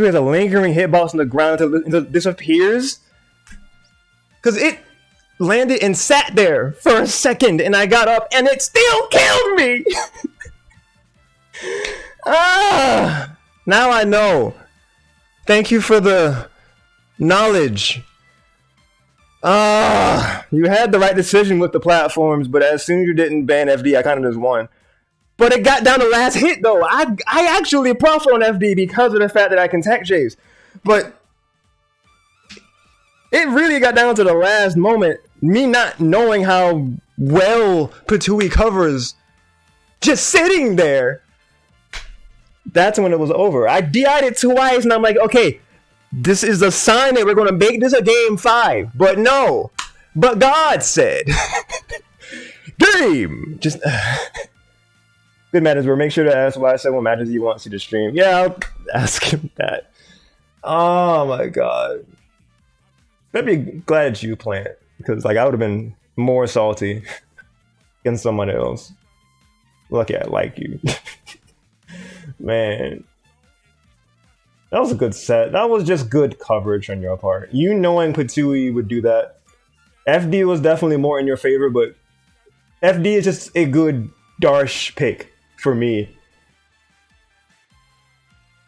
So he has a lingering hitbox on the ground until it disappears. Because it landed and sat there for a second, and I got up, and it still killed me. Now I know. Thank you for the knowledge. You had the right decision with the platforms, but as soon as you didn't ban FD, I kind of just won. But it got down to last hit, though. I actually profit on FD because of the fact that I can tech chase. But it really got down to the last moment. Me not knowing how well Ptooie covers just sitting there. That's when it was over. I DI'd it twice, and I'm like, okay, this is a sign that we're going to make this a game 5. But no. But God said, game. Just... Good matters, bro. Make sure to ask why I said what matches you want to see the stream. Yeah, I'll ask him that. Oh my god. I'd be glad that you plant, because like I would have been more salty against someone else. Lucky I like you. Man. That was a good set. That was just good coverage on your part. You knowing Ptooie would do that. FD was definitely more in your favor, but FD is just a good Darsh pick for me.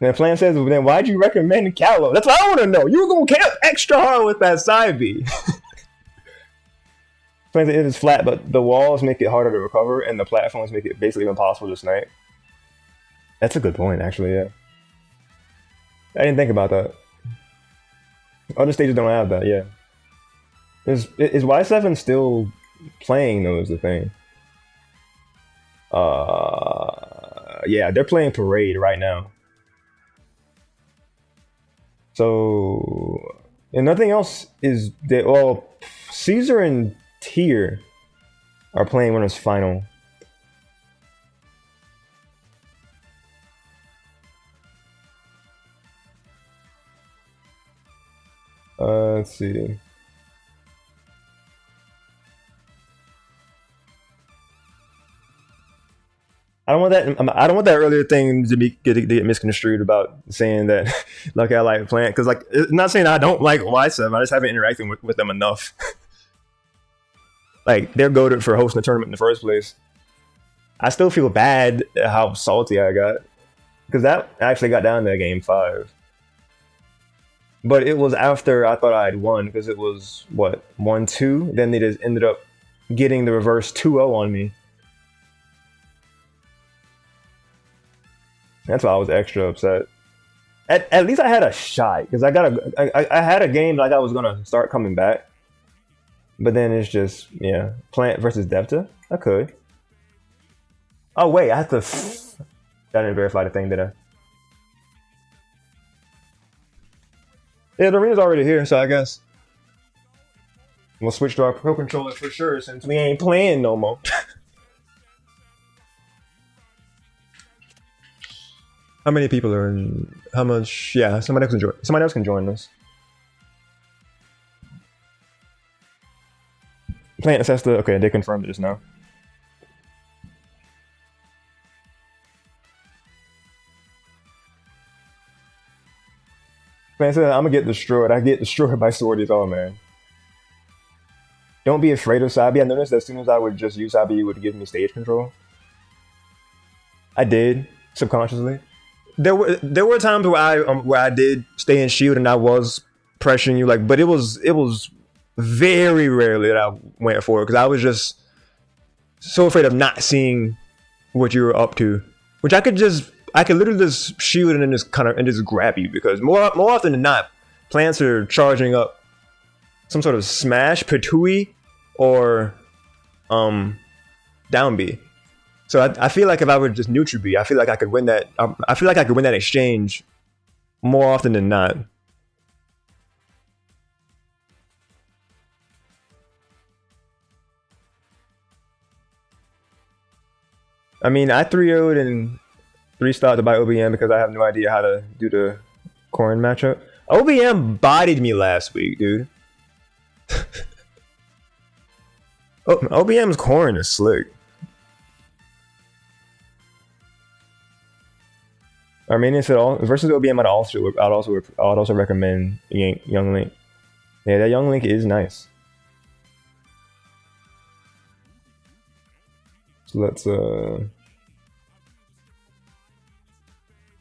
And Plan says, well, then why'd you recommend Callow? That's what I want to know. You were going to kill extra hard with that side B. Plan says it is flat, but the walls make it harder to recover, and the platforms make it basically impossible to snipe. That's a good point, actually, yeah. I didn't think about that. Other stages don't have that, yeah. Is Y7 still playing, though, is the thing. Yeah, they're playing Parade right now. So, and nothing else is that. Well, Caesar and Tier are playing Winners Final. Let's see. I don't want that earlier thing to get misconstrued about saying that lucky I like Plant, because like it's not saying I don't like Y7. I just haven't interacted with them enough. Like they're goated for hosting the tournament in the first place. I still feel bad at how salty I got, because that actually got down to game 5. But it was after I thought I had won, because it was what 1-2. Then they just ended up getting the reverse 2-0 on me. That's why I was extra upset. At least I had a shot, because I had a game like I was gonna start coming back, but then it's just Plant versus Devta. I could. Oh wait, I have to. I didn't verify the thing, did I? Yeah, the arena's already here, so I guess we'll switch to our Pro Controller for sure, since we ain't playing no more. How many people are in? How much? Yeah, somebody else can join us. Plant assess the. Okay, they confirmed it just now. Plant said, "I'm gonna get destroyed. I get destroyed by Swordy all, man. Don't be afraid of Sabi. I noticed that as soon as I would just use Sabi, you would give me stage control. I did subconsciously. There were times where I did stay in shield and I was pressuring you, like, but it was very rarely that I went for it, because I was just so afraid of not seeing what you were up to, which I could literally just shield and then just grab you, because more often than not, plants are charging up some sort of smash, Ptooie, or down B. So I feel like if I would just neutral B, I feel like I could win that. I feel like I could win that exchange more often than not. I mean, I 3-0'd and 3-starred to buy OBM because I have no idea how to do the Corrin matchup. OBM bodied me last week, dude. Oh, OBM's Corrin is slick. Armenian said all versus OBM. I'd also recommend Young Link. Yeah, that Young Link is nice. So let's okay,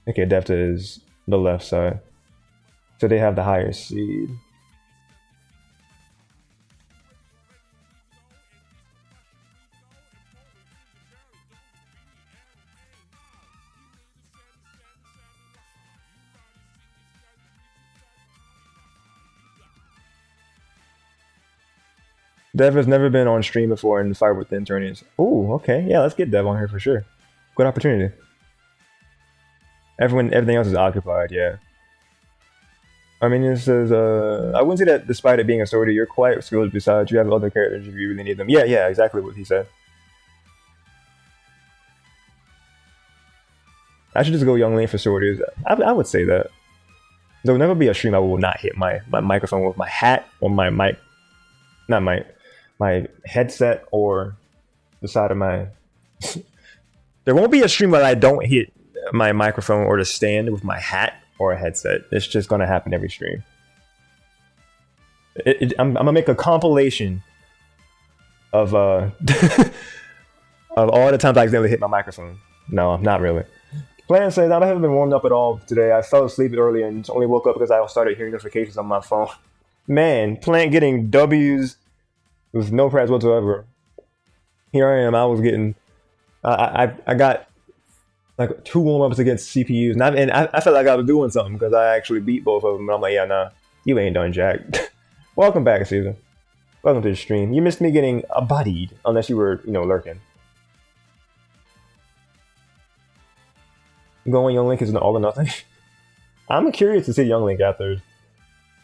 Adepta is the left side. So they have the higher seed. Dev has never been on stream before in Fight with the Internians. Oh, okay. Yeah, let's get Dev on here for sure. Good opportunity. Everything else is occupied, yeah. I mean, it says, I wouldn't say that despite it being a sortie, you're quite skilled besides. You have other characters if you really need them. Yeah, exactly what he said. I should just go Young Lane for sorties. I would say that. There will never be a stream I will not hit my microphone with my hat or my mic. Not my headset or the side of my... There won't be a stream where I don't hit my microphone or the stand with my hat or a headset. It's just gonna happen every stream. I'm gonna make a compilation of of all the times I accidentally hit my microphone. No, not really. Plan says, I haven't been warmed up at all today. I fell asleep early and only woke up because I started hearing notifications on my phone. Man, Plant getting W's with no practice whatsoever. Here I am. I was getting... I got like 2 warm-ups against CPUs. And I felt like I was doing something because I actually beat both of them. And I'm like, yeah, nah, you ain't done jack. Welcome back, Caesar. Welcome to the stream. You missed me getting bodied, unless you were, lurking. Going Young Link is an all or nothing. I'm curious to see Young Link after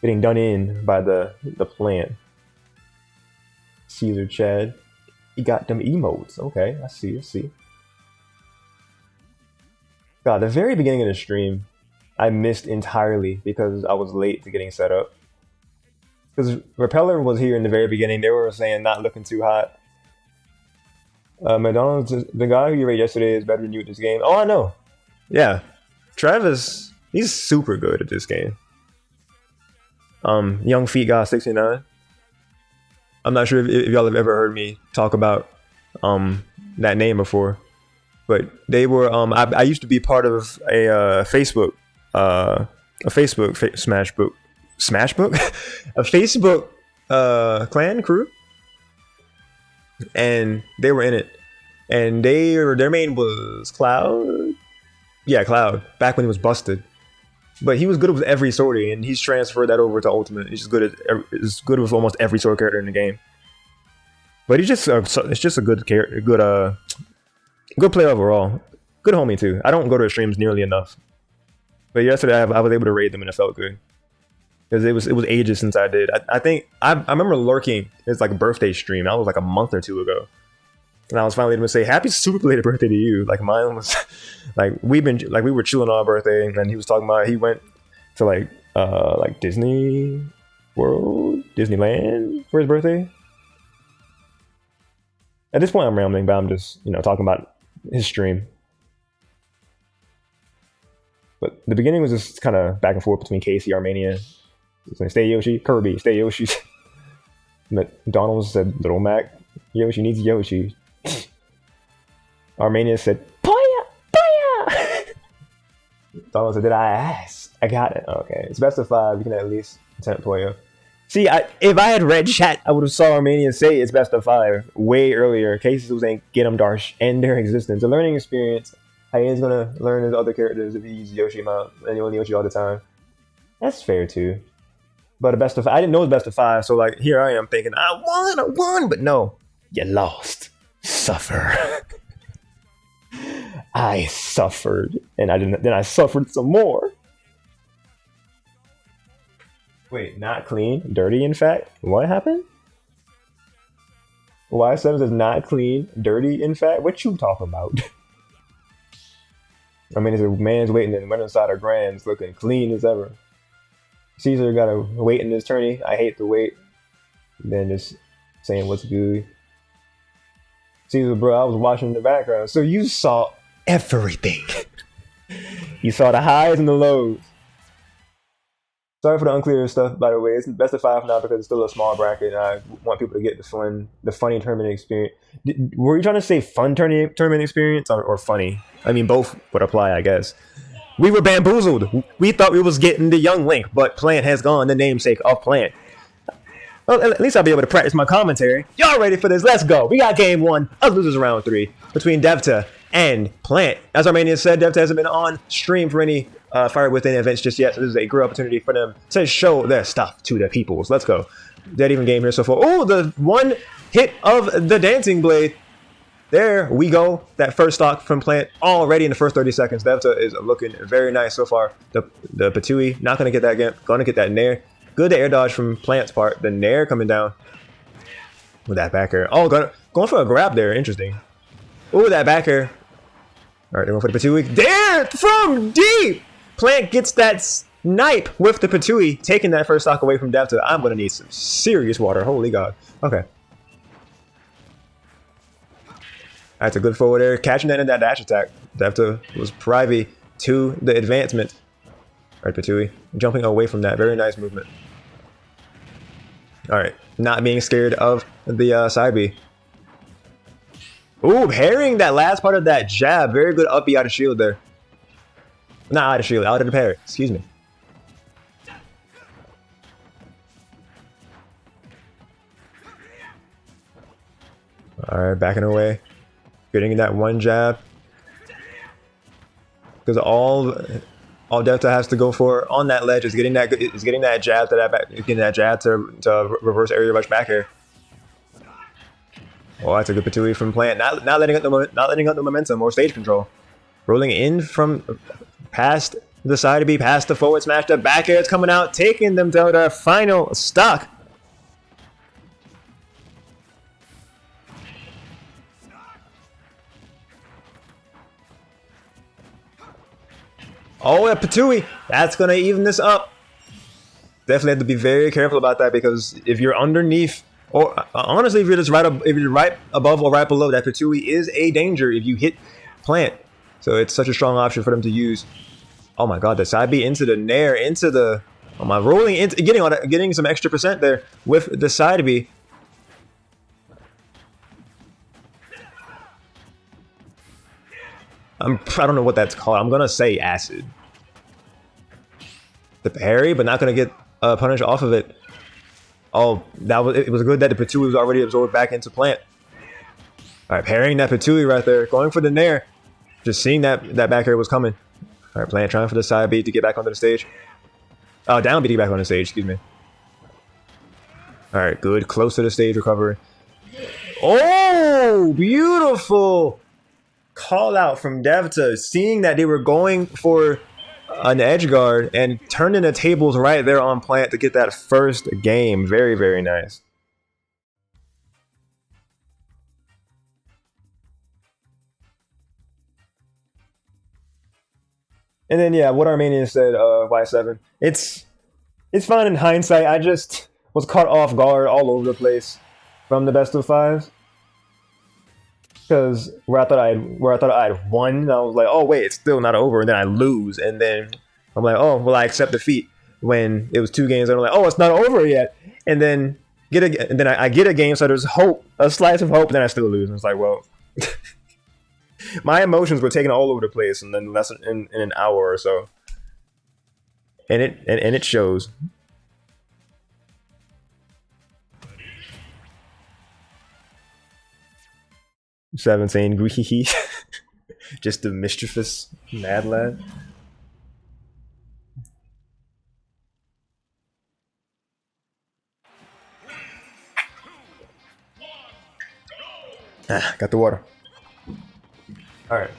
getting done in by the Plant. Caesar Chad. He got them emotes. Okay, I see. God, the very beginning of the stream, I missed entirely because I was late to getting set up. Because Repeller was here in the very beginning. They were saying not looking too hot. McDonald's, the guy who you rated yesterday is better than you at this game. Oh, I know. Yeah. Travis, he's super good at this game. Young Feet Guy 69. I'm not sure if y'all have ever heard me talk about that name before, but they were I used to be part of a Facebook Smashbook a Facebook clan crew, and they were in it, and their main was Cloud. Yeah, Cloud, back when he was busted. But he was good with every sortie, and he's transferred that over to Ultimate. He's good with almost every sword character in the game. But he's just it's just a good character, good player overall. Good homie too. I don't go to his streams nearly enough, but yesterday I was able to raid them and it felt good because it was ages since I did. I think I remember lurking. It's like a birthday stream. That was like a month or 2 ago. And I was finally able to say, happy super belated birthday to you. Like mine was like we were chilling on our birthday, and he was talking about he went to like Disney World, Disneyland for his birthday. At this point I'm rambling, but I'm just, talking about his stream. But the beginning was just kind of back and forth between Casey, Armenia. Like, stay Yoshi, Kirby, stay Yoshi. McDonald's said Little Mac, Yoshi needs Yoshi. Armenia said, Poya! Donald said, did I ask? I got it. Okay, it's best of 5. You can at least attempt Poya. See, if I had read chat, I would have saw Armenia say it's best of 5 way earlier. Casey was saying, get them Darsh, end their existence. A learning experience. Hyena's gonna learn his other characters if he uses Yoshi amount, and he only Yoshi all the time. That's fair too. But a best of 5, I didn't know it was best of 5, so like here I am thinking, I won, but no, you lost. Suffer. I suffered, and then I suffered some more. Wait, not clean, dirty. In fact, what happened? Y7 says not clean, dirty. In fact, what you talking about? I mean, it's a man's waiting and went inside of Grand's looking clean as ever. Caesar gotta wait in his tourney. I hate to wait. Then just saying what's good. Caesar, bro, I was watching in the background, so you saw everything. You saw the highs and the lows. Sorry for the unclear stuff, by the way. It's best of 5 now because it's still a small bracket, and I want people to get the funny tournament experience. Were you trying to say fun tournament experience or funny? I mean, both would apply, I guess. We were bamboozled. We thought we was getting the young Link, but Plant has gone, the namesake of Plant. Well, at least I'll be able to practice my commentary. Y'all ready for this? Let's go. We got game 1 of Losers Round 3 between Devta and Plant. As Armanian said, Devta hasn't been on stream for any Fire Within events just yet, so this is a great opportunity for them to show their stuff to the peoples. Let's go. Dead even game here so far. Oh, the one hit of the Dancing Blade. There we go. That first stock from Plant already in the first 30 seconds. Devta is looking very nice so far. The Patui not going to get that. Going to get that Nair. Good air dodge from Plant's part. The Nair coming down with that back air. Oh, going for a grab there. Interesting. Oh, that back air. All right, they're going for the Patui. There from deep. Plant gets that snipe with the Patui, taking that first stock away from Devta. I'm going to need some serious water. Holy God. Okay. That's a good forward air. Catching that in that dash attack. Devta was privy to the advancement. All right, Patui. Jumping away from that. Very nice movement. All right. Not being scared of the side B. Ooh, parrying that last part of that jab. Very good up B out of shield there. Not out of shield, out of the parry. Excuse me. All right, backing away. Getting that one jab. Because all Devta has to go for on that ledge is getting that jab to that back, getting that jab to reverse area rush back here. Oh, that's a good Patui from Plant. Not letting up the momentum or stage control. Rolling in from past the side B, past the forward smash. The back air is coming out, taking them to their final stock. Oh, a Patui. That's going to even this up. Definitely have to be very careful about that because if you're underneath, or honestly, if you're just right above or right below, that Patui is a danger if you hit Plant. So it's such a strong option for them to use. Oh my God, the side B into the Nair, into the rolling into getting some extra percent there with the side B. I don't know what that's called. I'm gonna say acid. The parry, but not gonna get punished off of it. Oh, it was good that the Patui was already absorbed back into Plant. All right, parrying that Patui right there, going for the Nair. Just seeing that back air was coming. All right, Plant trying for the side B to get back onto the stage. Oh, down B to get back on the stage, excuse me. All right, good. Close to the stage recovery. Oh, beautiful call out from Devta, seeing that they were going for an edge guard and turning the tables right there on Plant to get that first game. Very, very nice. And then, yeah, what Armanian said, Y7. It's fine in hindsight. I just was caught off guard all over the place from the best of 5s. Because where I thought I had won, and I was like, oh wait, it's still not over, and then I lose, and then I'm like, oh well, I accept defeat when it was 2 games, and I'm like, oh, it's not over yet, and then I get a game, so there's hope, a slice of hope, and then I still lose, and it's like, well, my emotions were taken all over the place, and then less in an hour or so, and it shows. Seven saying greehee. Just a mischievous mad lad. Got the water. Alright.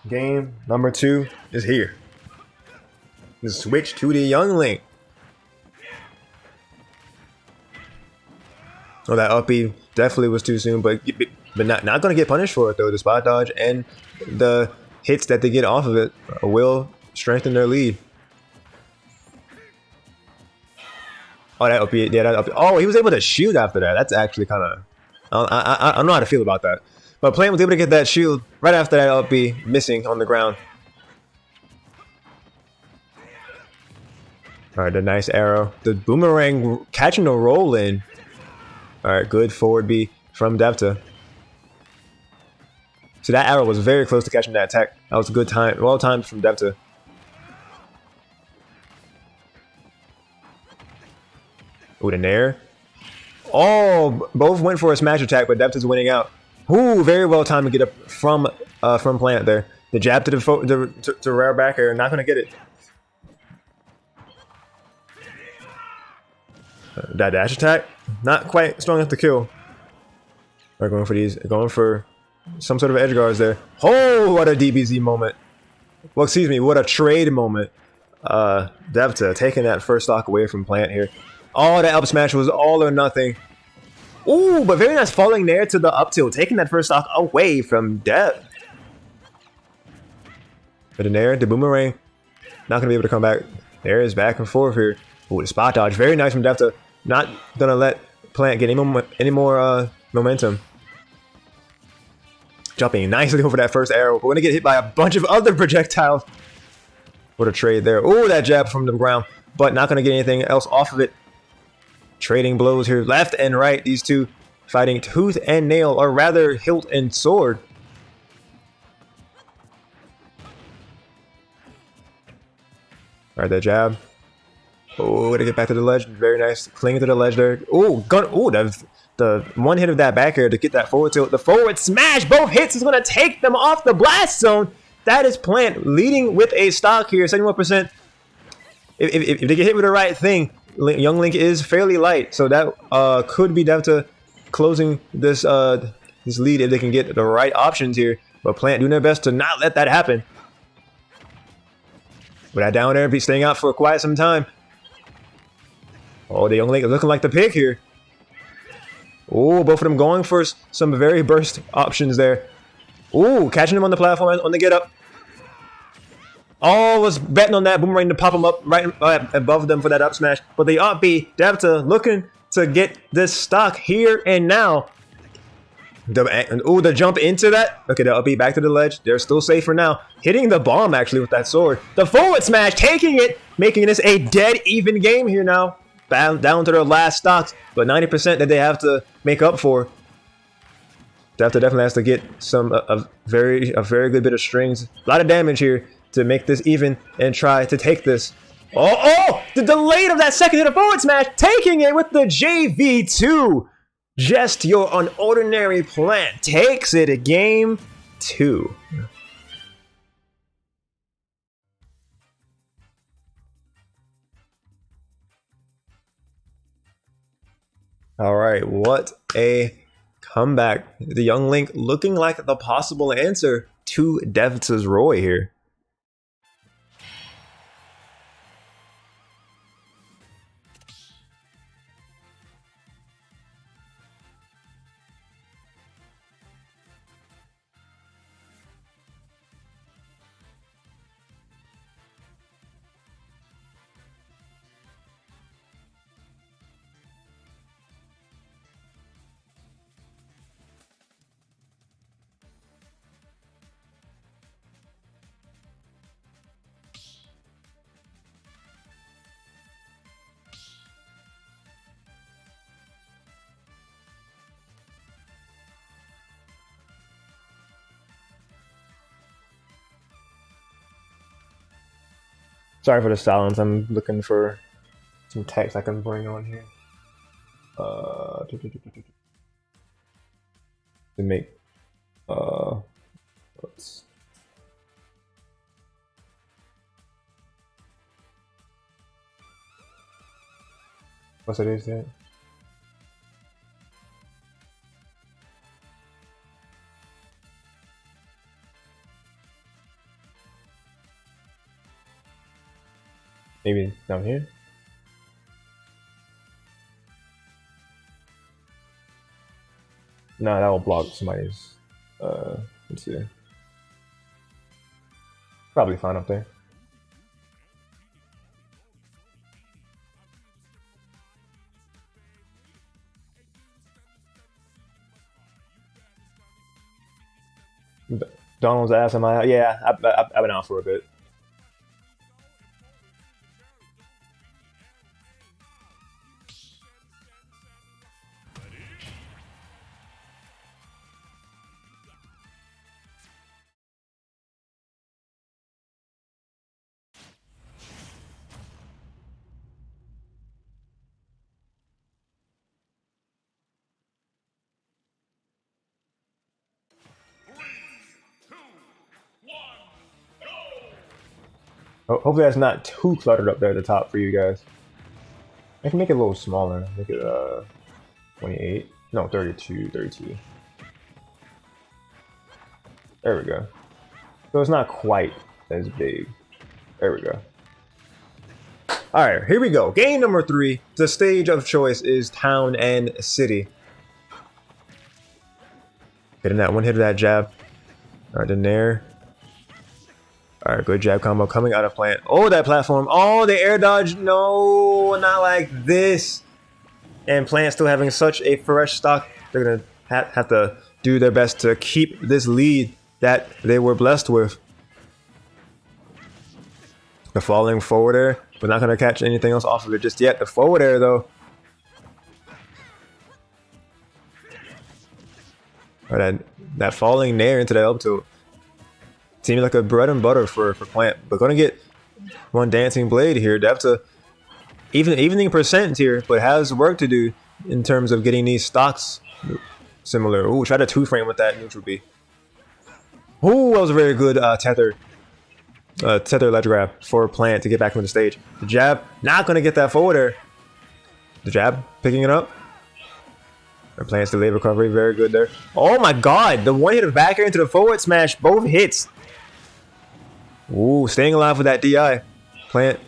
Game number 2 is here. Let's switch to the young Link. Oh, that up B definitely was too soon, but not going to get punished for it, though. The spot dodge and the hits that they get off of it will strengthen their lead. Oh, that up B, yeah, that up B. Oh, he was able to shield after that. That's actually kind of... I don't know how to feel about that. But Plant was able to get that shield right after that up B missing on the ground. All right, the nice arrow. The boomerang catching a roll in. All right, good forward B from Devta. So that arrow was very close to catching that attack. That was a good time. Well timed from Devta. Ooh, the Nair. Oh, both went for a smash attack, but Devta's winning out. Ooh, very well timed to get up from Plant there. The jab to the to rare back air, not gonna get it. That dash attack, not quite strong enough to kill. We're going for these, going for some sort of edge guards there. Oh, what a DBZ moment. Well, excuse me, what a trade moment. Devta taking that first stock away from Plant here. Oh, that up smash was all or nothing. Ooh, but very nice falling there to the up tilt, taking that first stock away from Dev. But in there, the boomerang, not gonna be able to come back. There is back and forth here. Ooh, the spot dodge, very nice from Devta. Not gonna let Plant get any more momentum. Jumping nicely over that first arrow. We're gonna get hit by a bunch of other projectiles. What a trade there. Ooh, that jab from the ground, but not gonna get anything else off of it. Trading blows here, left and right. These two fighting tooth and nail, or rather hilt and sword. All right, that jab. Oh, to get back to the ledge. Very nice. Clinging to the ledge there. Oh, gun. Oh, the one hit of that back air to get that forward tilt. The forward smash. Both hits is going to take them off the blast zone. That is Plant leading with a stock here. 71%. If they get hit with the right thing, Young Link is fairly light. So that could be Devta closing this this lead if they can get the right options here. But Plant doing their best to not let that happen. With that down air, be staying out for quite some time. Oh, the Young Link looking like the pig here. Oh, both of them going for some very burst options there. Oh, catching him on the platform on the get up. Oh, was betting on that boomerang to pop him up right above them for that up smash. But the up B, Devta looking to get this stock here and now. The jump into that. Okay, the up B back to the ledge. They're still safe for now. Hitting the bomb actually with that sword. The forward smash, taking it, making this a dead even game here now. Down to their last stocks, but 90% that they have to make up for. Devta definitely has to get a very good bit of strings. A lot of damage here to make this even and try to take this. Oh, the delay of that second hit of forward smash, taking it with the JV2. Just your unordinary Plant takes it at game 2. All right, what a comeback. The Young Link looking like the possible answer to Devta's Roy here. Sorry for the silence. I'm looking for some text I can bring on here. To make what's it is that? Maybe down here? No, that will block somebody's, let's see. Probably fine up there. Donald's ass, am I? Yeah, I've been out for a bit. Hopefully that's not too cluttered up there at the top for you guys. I can make it a little smaller. Make it 28. No, 32. 32. There we go. So it's not quite as big. There we go. Alright, here we go. Game number 3. The stage of choice is Town and City. Hitting that one hit of that jab. Alright, then there. Alright, good jab combo coming out of plant. Oh, that platform. Oh, the air dodge. No, not like this. And plant still having such a fresh stock. They're going to have to do their best to keep this lead that they were blessed with. The falling forward air. We're not going to catch anything else off of it just yet. The forward air, though. Alright, that falling nair into that up tilt. Seems like a bread and butter for plant. But going to get one dancing blade here. They have to evening percent here, but has work to do in terms of getting these stocks similar. Ooh, try to 2-frame with that neutral B. Ooh, that was a very good tether ledge grab for plant to get back into the stage. The jab, not going to get that forward air. The jab, picking it up. And plant's delay recovery, very good there. Oh my god, the one hit of back air into the forward smash, both hits. Ooh, staying alive with that DI. Plant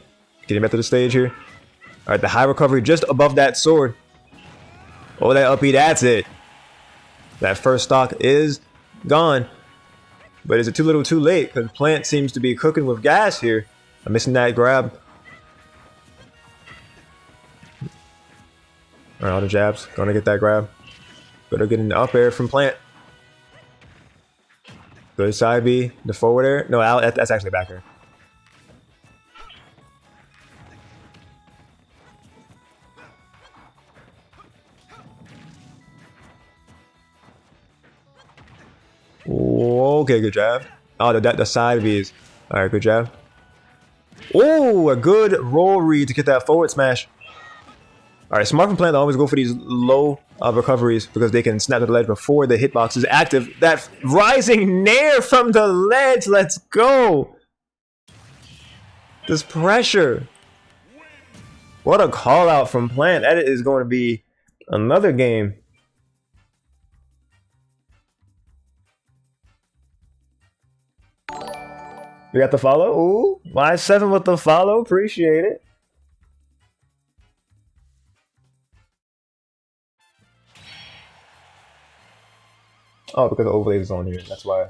getting back to the stage here. Alright, the high recovery just above that sword. Oh, that up B, that's it. That first stock is gone. But is it too little too late? Because plant seems to be cooking with gas here. I'm missing that grab. Alright, all the jabs. Gonna get that grab. Better get an up air from plant. Good side B. The forward air. No, that's actually back air. Okay, good jab. Oh, the side V's. Alright, good jab. Oh, a good roll read to get that forward smash. Alright, smart from plant to always go for these low recoveries because they can snap to the ledge before the hitbox is active. That rising nair from the ledge. Let's go. This pressure. What a call out from plant. That is going to be another game. We got the follow. Ooh, Y7 with the follow. Appreciate it. Oh, because the overlay is on here. That's why.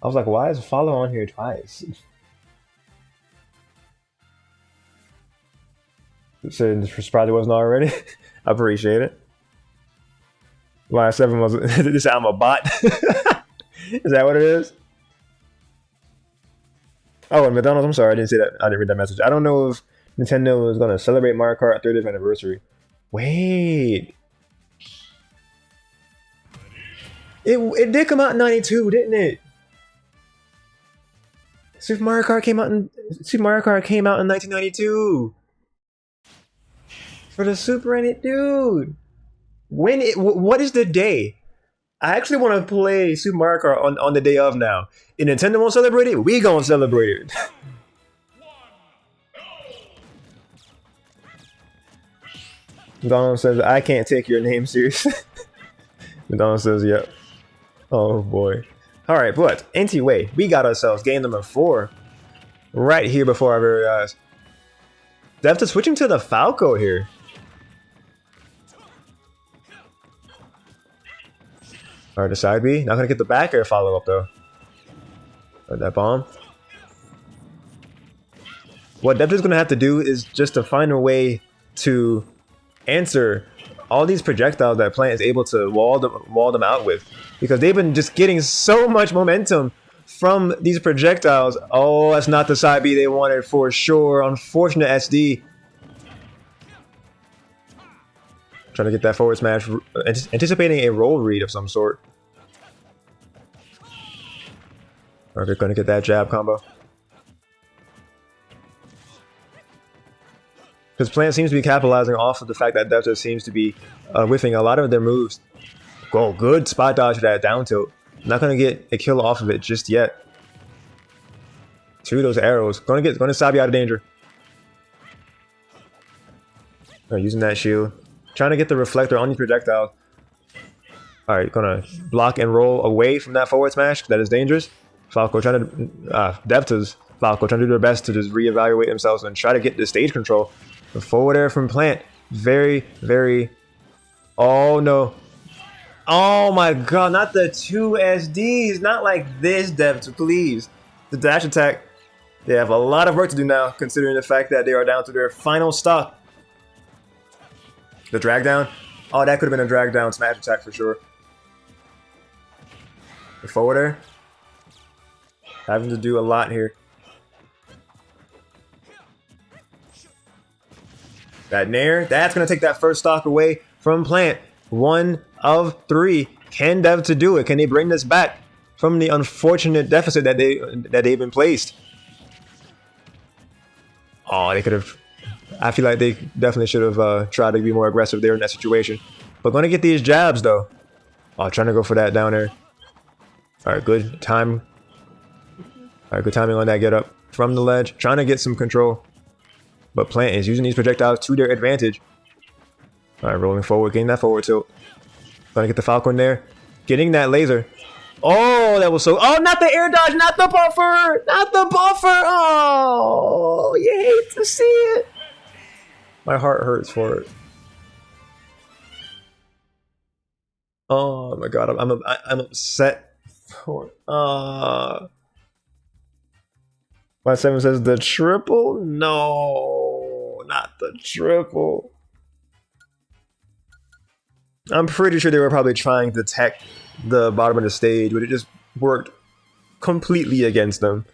I was like, why is follow on here twice? So this probably wasn't already. I appreciate it. Y7 was this. I'm a bot. Is that what it is? Oh, and McDonald's, I'm sorry, I didn't see that. I didn't read that message. I don't know if Nintendo is going to celebrate Mario Kart 30th anniversary. Wait. It did come out in 92, didn't it? Super Mario Kart came out in 1992. For the Super NES, dude. What is the day? I actually want to play Super Mario Kart on the day of now. If Nintendo won't celebrate it, we gonna celebrate it. McDonald says, I can't take your name seriously. McDonald says, yep. Oh boy. Alright, but anyway, we got ourselves game number 4 right here before our very eyes. After switching to the Falco here. Alright, the side B. Not gonna get the back air follow up though. That bomb. What Depth is gonna have to do is just to find a way to answer all these projectiles that Plant is able to wall them out with, because they've been just getting so much momentum from these projectiles. Oh, that's not the side B they wanted for sure. Unfortunate SD. Trying to get that forward smash, anticipating a roll read of some sort. Are we going to get that jab combo? Because Plant seems to be capitalizing off of the fact that Delta seems to be whiffing a lot of their moves. Oh, good spot dodge for that down tilt. Not going to get a kill off of it just yet. Two of those arrows. Gonna stop you out of danger. Using that shield. Trying to get the reflector on these projectiles. Alright, gonna block and roll away from that forward smash. That is dangerous. Falco trying to... Devta's Falco trying to do their best to just reevaluate themselves and try to get the stage control. The forward air from Plant. Very, very... Oh, no. Oh, my God. Not the two SDs. Not like this, Devta, please. The dash attack. They have a lot of work to do now, considering the fact that they are down to their final stock. The drag down. Oh, that could have been a drag down smash attack for sure. The forward air. Having to do a lot here. That Nair, that's going to take that first stock away from Plant. 1 of 3. Can Devta do it? Can they bring this back from the unfortunate deficit that they've been placed? Oh, they could have... I feel like they definitely should have tried to be more aggressive there in that situation. But going to get these jabs, though. Oh, trying to go for that down there. All right, good time. All right, good timing on that get up from the ledge. Trying to get some control. But Plant is using these projectiles to their advantage. All right, rolling forward, getting that forward tilt. Trying to get the Falcon there. Getting that laser. Oh, that was so... Oh, not the air dodge, not the buffer! Not the buffer! Oh, you hate to see it. My heart hurts for it. Oh my God, I'm upset for... Y7 says the triple? No, not the triple. I'm pretty sure they were probably trying to tech the bottom of the stage, but it just worked completely against them.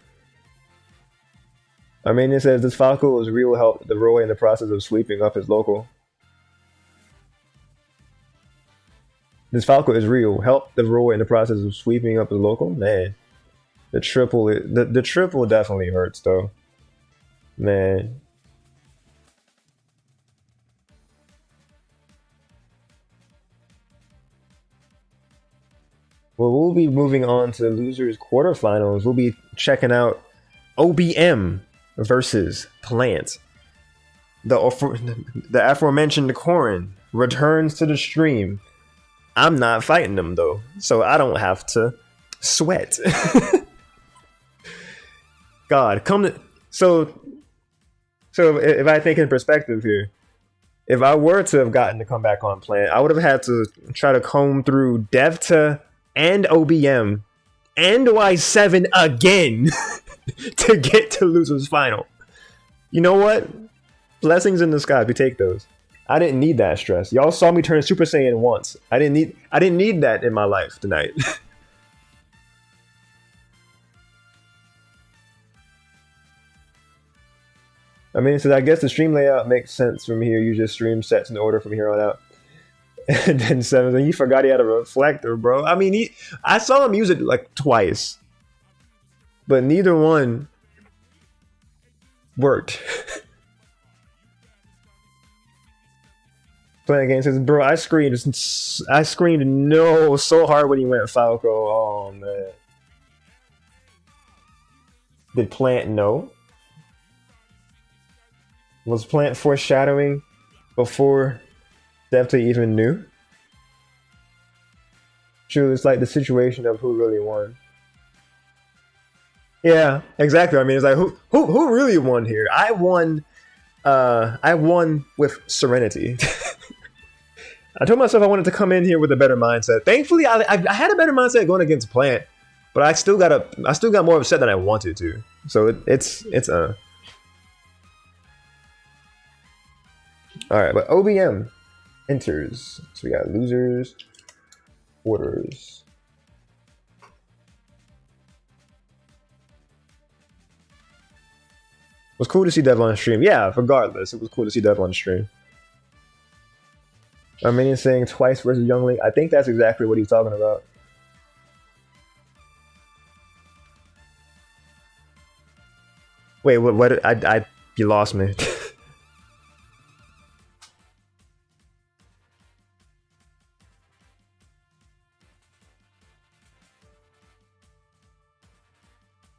I mean, it says this Falco was real help the Roy in the process of sweeping up his local. This Falco is real. Help the Roy in the process of sweeping up his local? Man. The triple definitely hurts though. Man. Well, we'll be moving on to losers quarterfinals. We'll be checking out OBM versus Plant. The aforementioned Corrin returns to the stream. I'm not fighting them though, so I don't have to sweat. God, so if I think in perspective here, if I were to have gotten to come back on Plant, I would have had to try to comb through Devta and OBM and Y7 again to get to losers final. You know what? Blessings in disguise. We take those. I didn't need that stress. Y'all saw me turn Super Saiyan once. I didn't need that in my life tonight. I mean, so I guess the stream layout makes sense from here. You just stream sets in order from here on out. And then 7, you forgot he had a reflector, bro. I mean, I saw him use it like twice, but neither one worked. Playing game says, bro, I screamed no so hard when he went Falco. Oh man. Did Plant know? Was Plant foreshadowing before Devta even knew? True, it's like the situation of who really won. Yeah, exactly. I mean, it's like who really won here? I won with serenity. I told myself I wanted to come in here with a better mindset. Thankfully, I had a better mindset going against Plant, but I still got more upset than I wanted to. So it's all right. But OBM enters. So we got losers, quarters. It was cool to see Dev on stream. Yeah, regardless, it was cool to see Dev on stream. Armenian saying twice versus Youngling. I think that's exactly what he's talking about. Wait, what? You lost me.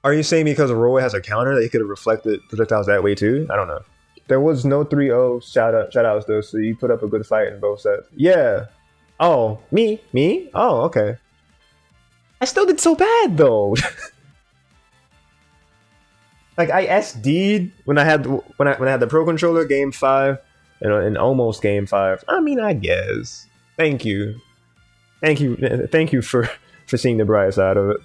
Are you saying because Roy has a counter that he could have reflected projectiles that way too? I don't know. There was no 3-0 shout outs though, so you put up a good fight in both sets. Yeah. Oh, me? Oh, okay. I still did so bad though. Like I SD'd when I had the Pro Controller game 5 and almost game 5. I mean, I guess. Thank you for seeing the bright side of it.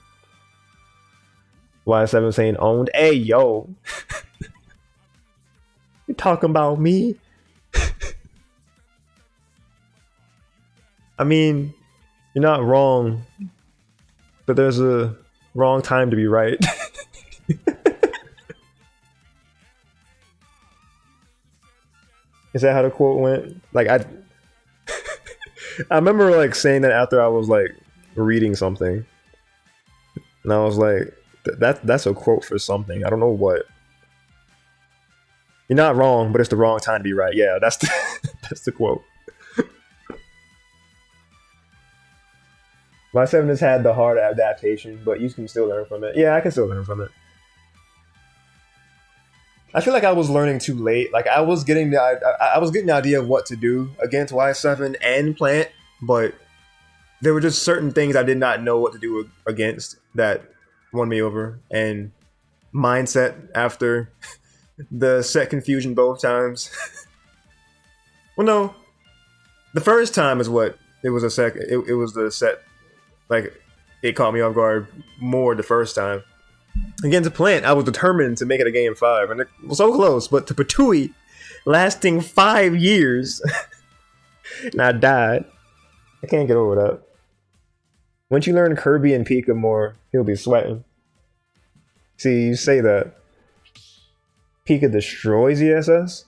Y7 saying owned. Hey yo, you talking about me? I mean, you're not wrong, but there's a wrong time to be right. Is that how the quote went? Like I remember like saying that after I was like reading something, and I was like, that's a quote for something. I don't know what. You're not wrong, but it's the wrong time to be right. Yeah, that's that's the quote. Y7 has had the hard adaptation, but you can still learn from it. Yeah, I can still learn from it. I feel like I was learning too late. Like I was getting the idea of what to do against Y7 and Plant, but there were just certain things I did not know what to do against that won me over. And mindset after the set confusion both times. Well, no, the first time is what it was a second. It was the set. Like it caught me off guard more the first time. Against Plant, I was determined to make it a game 5, and it was so close. But to Patui, lasting 5 years, and I died. I can't get over that. Once you learn Kirby and Pika more, he'll be sweating. See, you say that. Pika destroys ESS?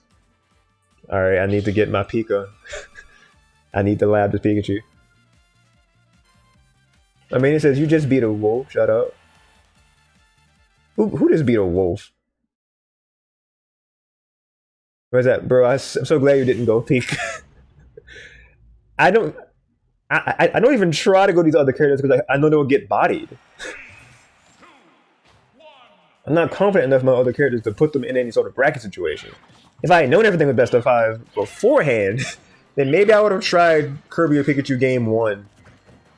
Alright, I need to get my Pika. I need to lab this Pikachu. I mean, it says, you just beat a wolf. Shut up. Who just beat a wolf? Where's that, bro? I'm so glad you didn't go peek. I don't even try to go to these other characters because I know they'll get bodied. I'm not confident enough in my other characters to put them in any sort of bracket situation. If I had known everything was best of 5 beforehand, then maybe I would have tried Kirby or Pikachu game 1.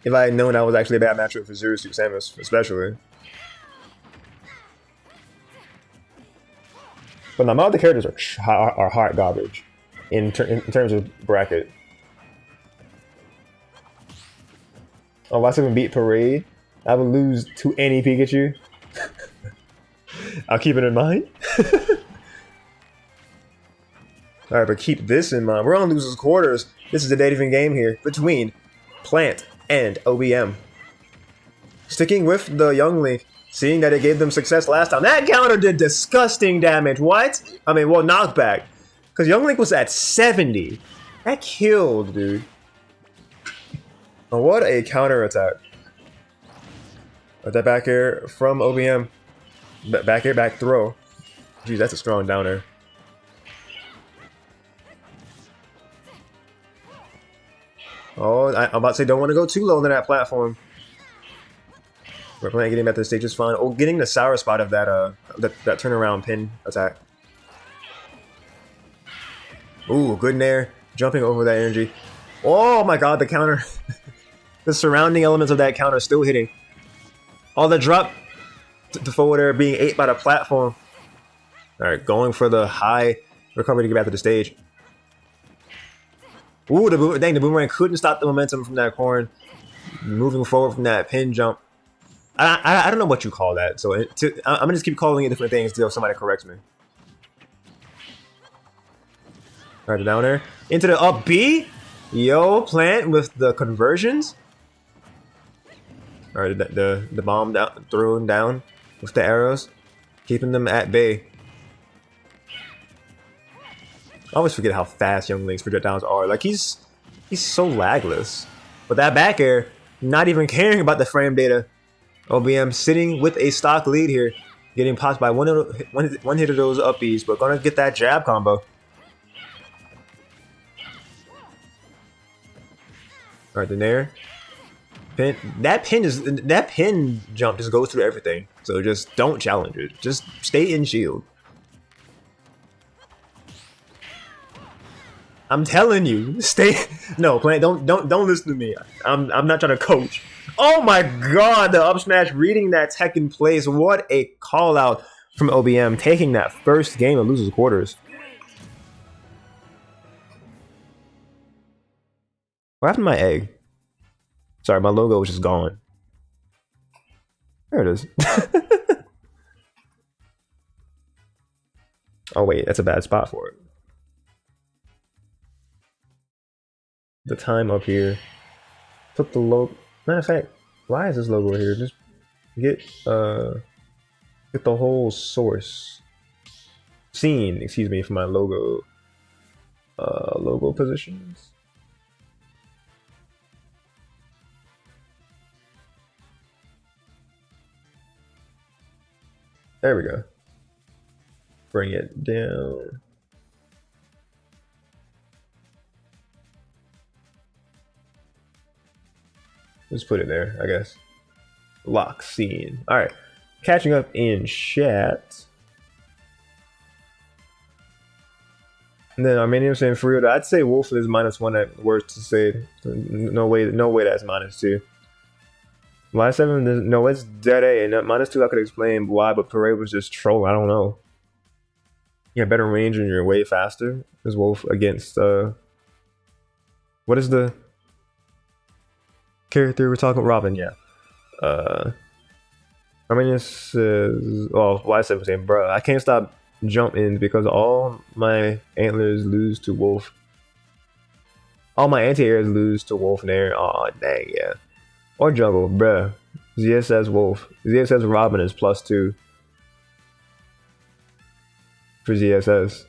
If I had known I was actually a bad matchup for Zero Suit Samus, especially. But now my other characters are hot garbage in terms of bracket. Oh, Y7 beat Parade. I would lose to any Pikachu. I'll keep it in mind. Alright, but keep this in mind. We're on losers quarters. This is a dead even game here between Plant and OBM. Sticking with the Young Link, seeing that it gave them success last time. That counter did disgusting damage. What? I mean, well, knockback. Because Young Link was at 70. That killed, dude. Oh, what a counter attack. That back air from OBM. Back air, back throw. Geez, that's a strong downer. Oh, I'm about to say don't want to go too low on that platform. We're playing getting back to the stage is fine. Oh, getting the sour spot of that that turnaround pin attack. Ooh, good nair. Jumping over that energy. Oh my god, the counter. The surrounding elements of that counter still hitting. All the drop to forward air being ate by the platform. Alright, going for the high recovery to get back to the stage. Ooh, the boomerang couldn't stop the momentum from that corn. Moving forward from that pin jump. I don't know what you call that, so I'm gonna just keep calling it different things until somebody corrects me. Alright, the down air. Into the up B. Yo, Plant with the conversions. Alright, the bomb down, thrown down with the arrows. Keeping them at bay. I always forget how fast Young Link's projectiles are. Like, he's so lagless. But that back air, not even caring about the frame data. OBM sitting with a stock lead here. Getting popped by one hit of those upbeats, but gonna get that jab combo. Alright, the nair. Pin, that pin jump just goes through everything. So just don't challenge it. Just stay in shield. I'm telling you, stay. No, Plant, don't listen to me. I'm not trying to coach. Oh my god, the up smash reading that tech in place. What a call out from OBM, taking that first game of losers quarters. What happened to my egg? Sorry, my logo was just gone. There it is. Oh wait, that's a bad spot for it. The time up here. Put the logo. Matter of fact, why is this logo here? Just get the whole source scene, excuse me, for my logo positions. There we go. Bring it down. Just put it there, I guess. Lock scene. Alright. Catching up in chat. And then Armenian saying for real, I'd say Wolf is -1 at worst to say. No way that's -2. Y7, no, it's dead A. And -2 I could explain why, but Parade was just trolling. I don't know. You have better range and you're way faster. Is Wolf against what is the character we're talking about? Robin, yeah. Armenian says, oh, Y7 was saying, bruh, I can't stop jumping because all my antlers lose to Wolf. All my anti-airs lose to Wolf in air. Aw, dang, yeah. Or jungle, bruh. ZSS Wolf. ZSS Robin is +2 for ZSS.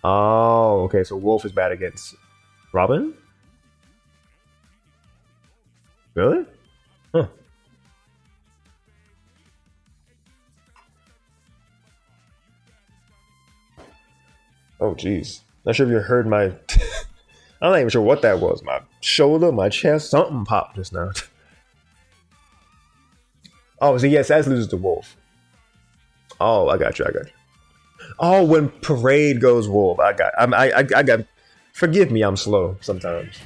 Oh, okay, so Wolf is bad against Robin? Really? Huh. Oh, jeez. Not sure if you heard my... I'm not even sure what that was. My shoulder, my chest, something popped just now. Oh, so yes, that loses to Wolf. Oh, I got you. Oh, when Parade goes Wolf, I got. Forgive me, I'm slow sometimes.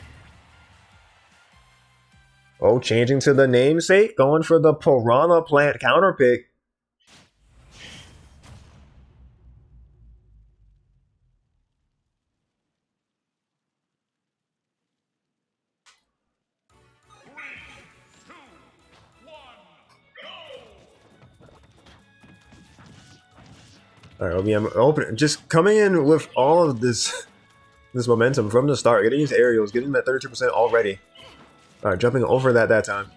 Oh, changing to the namesake, going for the Piranha Plant counter pick. All right, OBM open, just coming in with all of this momentum from the start, getting these aerials, getting that 32% already. All right, jumping over that time.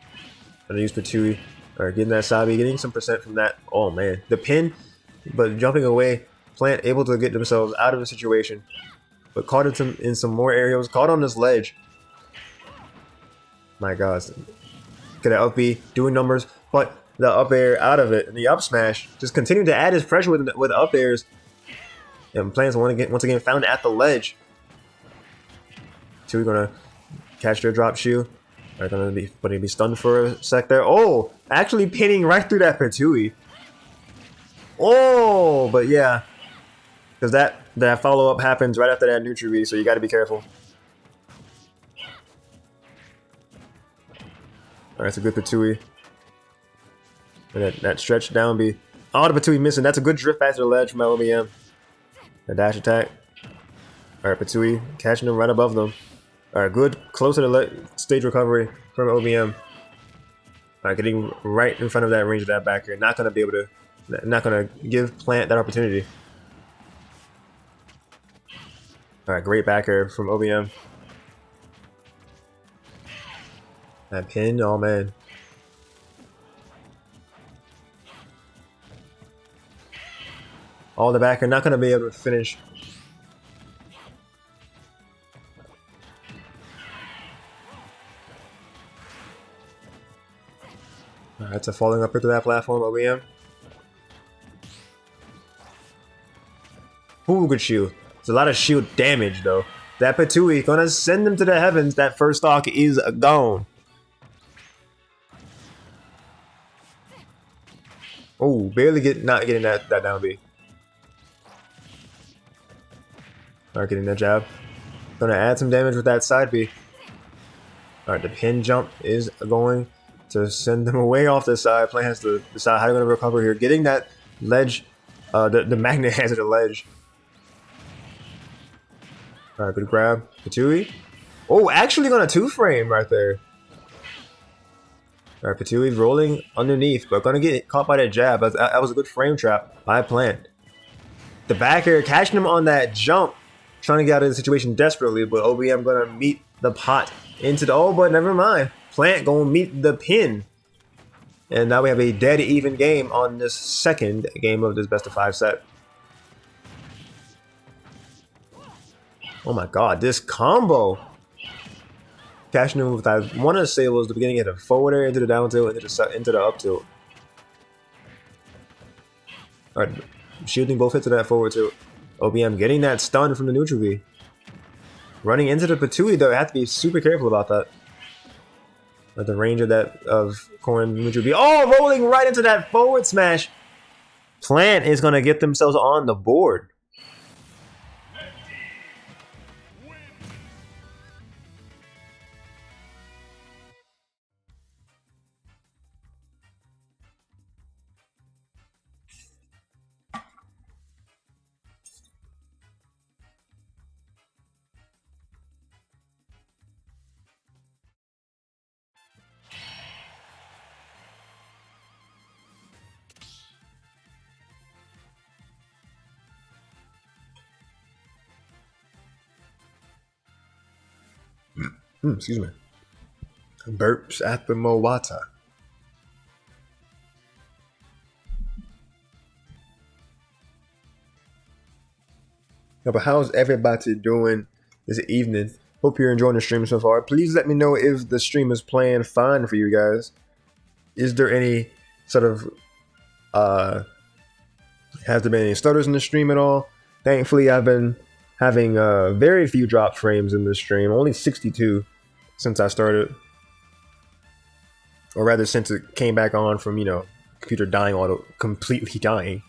Gonna use Patui. All right, getting that Sabi, getting some percent from that. Oh man, the pin, but jumping away. Plant able to get themselves out of the situation, but caught in some more aerials. Caught on this ledge. My gosh, get an up B, doing numbers, but the up air out of it, and the up smash just continuing to add his pressure with up airs. And Plants once again found at the ledge. So we're gonna catch their drop shoe. They're gonna be stunned for a sec there. Oh, actually pinning right through that Patui. Oh, but yeah, because that follow up happens right after that neutral read, so you got to be careful. All right, it's a good Patui. And that stretch down B. Oh, the Patui missing. That's a good drift back to the ledge from LBM. A dash attack. All right, Patui catching them right above them. All right, good. Close to the stage recovery from OBM. All right, getting right in front of that range of that backer. Not going to be able to, not going to give Plant that opportunity. All right, great backer from OBM. That pin, oh man. All the backer, not going to be able to finish. That's a falling up into that platform, OBM. Ooh, good shield. There's a lot of shield damage, though. That Patui gonna send them to the heavens. That first stock is gone. Oh, barely not getting that down B. Not getting that jab. Gonna add some damage with that side B. Alright, the pin jump is going to send them away off the side. Plant has to decide how they're gonna recover here. Getting that ledge, the magnet has it a ledge. Alright, good grab. Fatui. Oh, actually gonna 2-frame right there. Alright, Fatui's rolling underneath, but gonna get caught by that jab. That was a good frame trap by Plant. The back air, catching him on that jump, trying to get out of the situation desperately, but OBM gonna meet the pot into the, oh, but never mind. Plant gonna meet the pin. And now we have a dead even game on this second game of this best of 5 set. Oh my god, this combo! Catching him with, I want to say it was the beginning of the forward air into the down tilt, into the up tilt. Alright, shielding both hits of that forward tilt. OBM getting that stun from the neutral B. Running into the Fatui though, I have to be super careful about that. At the range of that Corrin neutral B. Oh, rolling right into that forward smash. Plant is gonna get themselves on the board. Excuse me. Burps at the Mowata. Yeah, but how's everybody doing this evening? Hope you're enjoying the stream so far. Please let me know if the stream is playing fine for you guys. Is there any sort of has there been any stutters in the stream at all? Thankfully, I've been having very few drop frames in this stream, only 62 since I started. Or rather, since it came back on from, you know, computer dying, completely dying.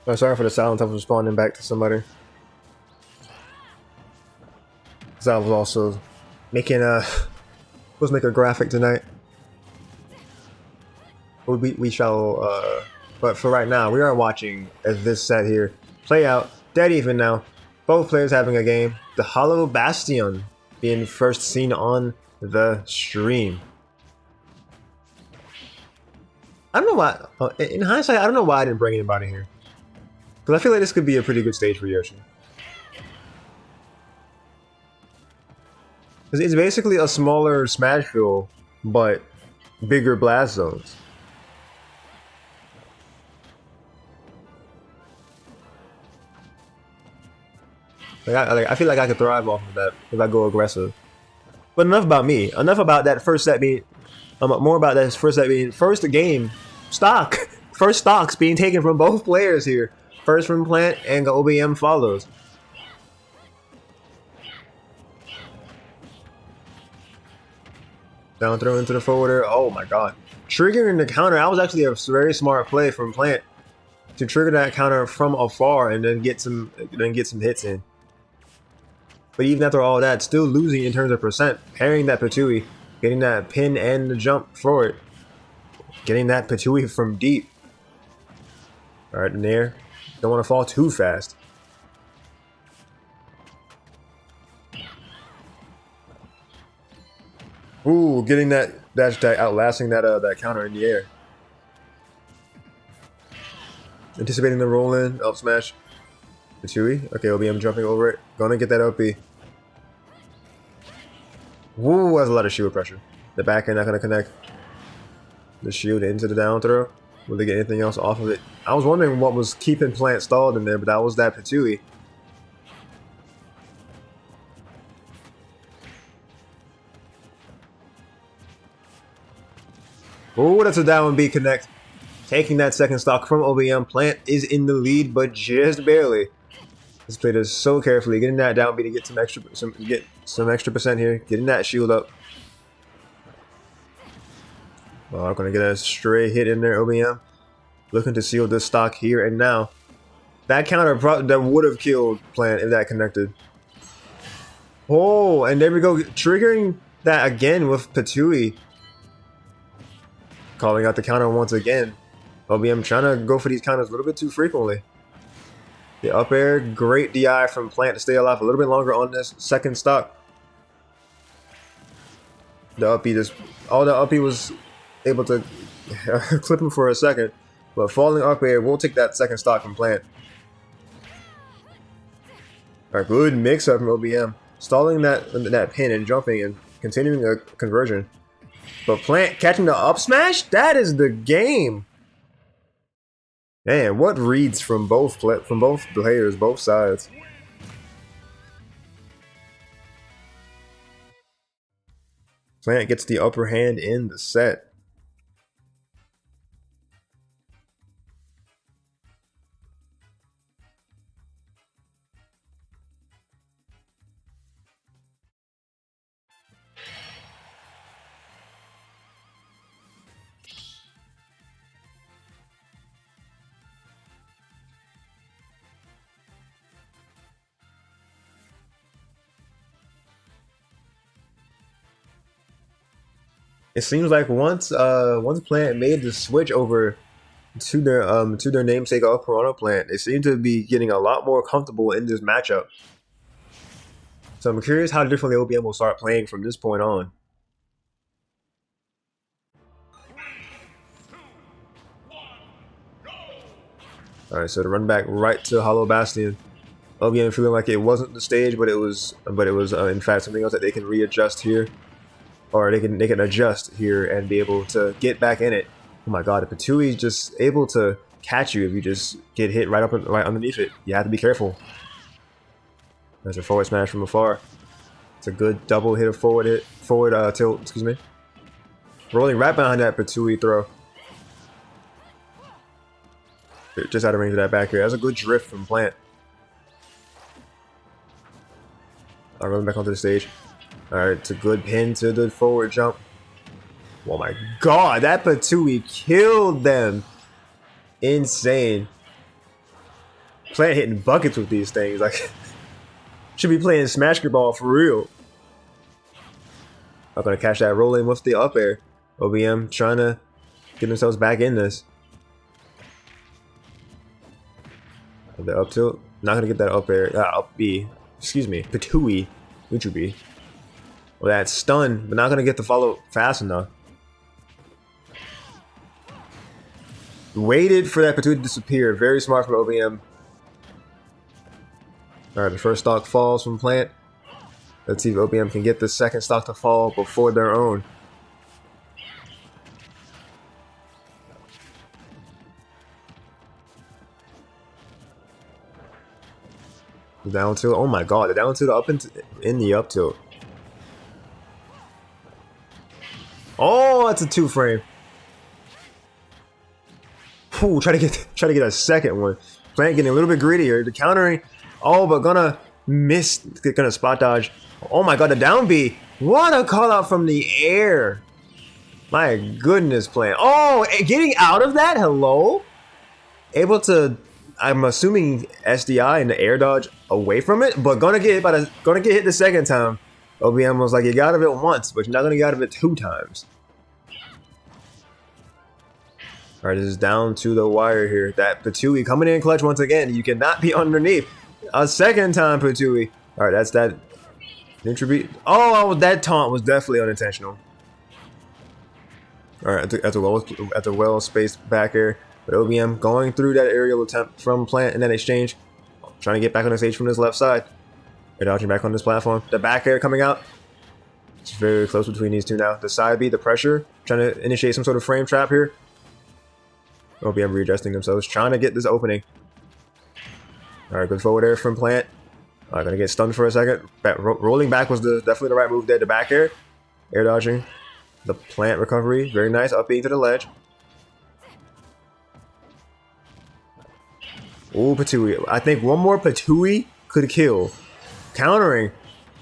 Oh, sorry for the silence. I was responding back to somebody. Cause I was also making supposed to make a graphic tonight. We shall. But for right now, we are watching as this set here play out. Dead even now. Both players having a game. The Hollow Bastion being first seen on the stream. I don't know why. In hindsight, I don't know why I didn't bring anybody here. Because I feel like this could be a pretty good stage for Yoshi. Because it's basically a smaller Smashville, but bigger blast zones. I feel like I could thrive off of that if I go aggressive. But enough about me. Enough about that first set being... more about that first set being... First game. Stock. First stocks being taken from both players here. First from Plant and OBM follows. Down throw into the forwarder. Oh my god. Triggering the counter. That was actually a very smart play from Plant. to trigger that counter from afar and then get some hits in. But even after all that, still losing in terms of percent. Parrying that Ptui, getting that pin and the jump for it. Getting that Ptui from deep. Alright, in there. Don't want to fall too fast. Ooh, getting that dash attack, outlasting that that counter in the air. Anticipating the roll in, up smash. Ptui. Okay, OBM jumping over it. Gonna get that up B. Woo, that's a lot of shield pressure. The back end not gonna connect. The shield into the down throw. Will they get anything else off of it? I was wondering what was keeping Plant stalled in there, but that was that Ptui. Oh, that's a down B connect. Taking that second stock from OBM. Plant is in the lead, but just barely. This played this so carefully, getting that down B to get some extra percent here, getting that shield up. Oh, I'm gonna get a stray hit in there, OBM. Looking to seal this stock here and now. That counter that would have killed Plant if that connected. Oh, and there we go, triggering that again with Ptui. Calling out the counter once again. OBM trying to go for these counters a little bit too frequently. The up air, great DI from Plant to stay alive a little bit longer on this second stock. The up B just, all the up B was able to clip him for a second, but falling up air will take that second stock from Plant. A good mix up from OBM, stalling that pin and jumping and continuing a conversion. But Plant catching the up smash, that is the game. Man, what reads from both players, both sides. Plant gets the upper hand in the set. It seems like once Plant made the switch over to their namesake of Piranha Plant, they seem to be getting a lot more comfortable in this matchup. So I'm curious how differently OBM will start playing from this point on. Alright, so the run back right to Hollow Bastion. OBM feeling like it wasn't the stage, but it was in fact something else that they can readjust here. Or they can adjust here and be able to get back in it. Oh my god, the Ptui is just able to catch you if you just get hit right underneath it. You have to be careful. There's a forward smash from afar. It's a good double hit of forward tilt, excuse me. Rolling right behind that Ptui throw. Just out of range of that back here. That's a good drift from Plant. I'll run back onto the stage. Alright, it's a good pin to the forward jump. Oh my god, that Ptui killed them. Insane. Plant hitting buckets with these things. Like, should be playing Smash Ball for real. I'm gonna catch that roll in with the up air. OBM trying to get themselves back in this. The up tilt. Not gonna get that up air. Up B. Excuse me. Ptui. Neutral B. Well, that's stun, but not gonna get the follow fast enough. Waited for that Ptui to disappear. Very smart from OBM. Alright, the first stock falls from Plant. Let's see if OBM can get the second stock to fall before their own. The down tilt. Oh my god, the down tilt up in the up tilt. Oh, that's a 2-frame. Ooh, try to get a second one. Plant getting a little bit greedier. The countering. Oh, but gonna miss. Gonna spot dodge. Oh my god, the down B. What a call out from the air. My goodness, Plant. Oh, getting out of that. Hello. able to, I'm assuming, SDI and the air dodge away from it, but gonna get hit the second time. OBM was like, you got out of it once, but you're not gonna get out of it 2 times. All right, this is down to the wire here. That Ptui coming in clutch once again. You cannot be underneath. A second time, Ptui. All right, that's that. Oh, that taunt was definitely unintentional. All right, at the well-spaced back air. But OBM going through that aerial attempt from Plant in that exchange. Trying to get back on the stage from this left side. They're dodging back on this platform. The back air coming out. It's very close between these two now. The side B, the pressure. Trying to initiate some sort of frame trap here. OBM readjusting themselves. Trying to get this opening. Alright, good forward air from Plant. Gonna get stunned for a second. Rolling back was definitely the right move there. The back air. Air dodging. The Plant recovery. Very nice. Up being to the ledge. Ooh, Ptui. I think one more Ptui could kill. Countering.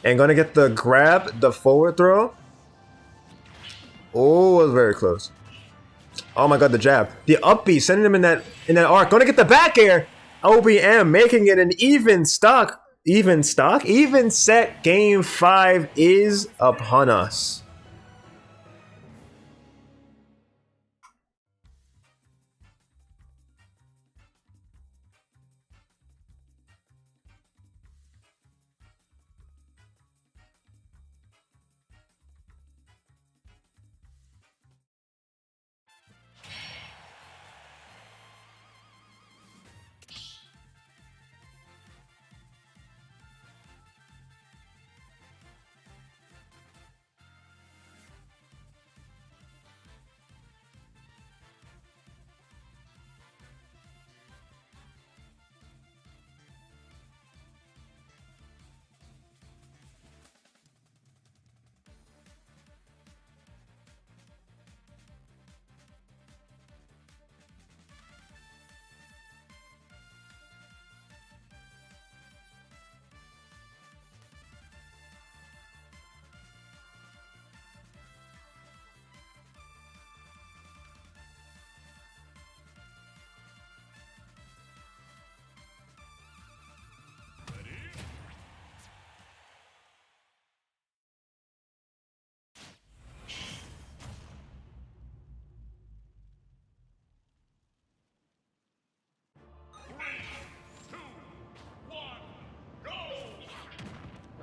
And gonna get the grab, the forward throw. Oh, it was very close. Oh my god, the jab. The up B, sending him in that arc. Gonna get the back air. OBM making it an even set. Game 5 is upon us.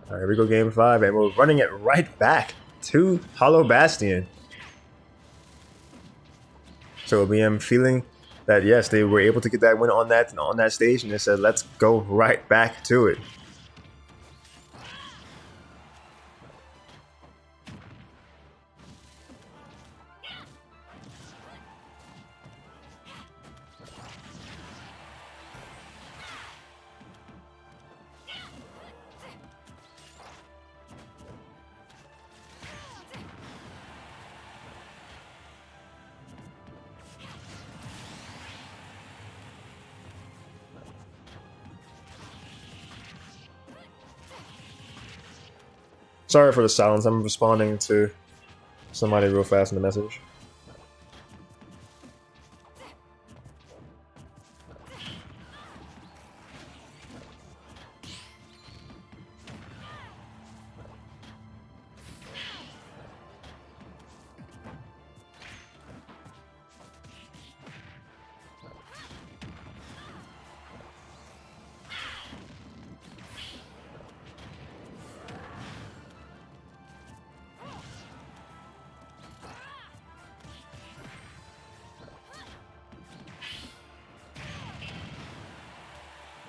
All right, here we go, game 5, and we're running it right back to Hollow Bastion. So OBM feeling that yes, they were able to get that win on that stage, and they said, let's go right back to it. Sorry for the silence. I'm responding to somebody real fast in the message.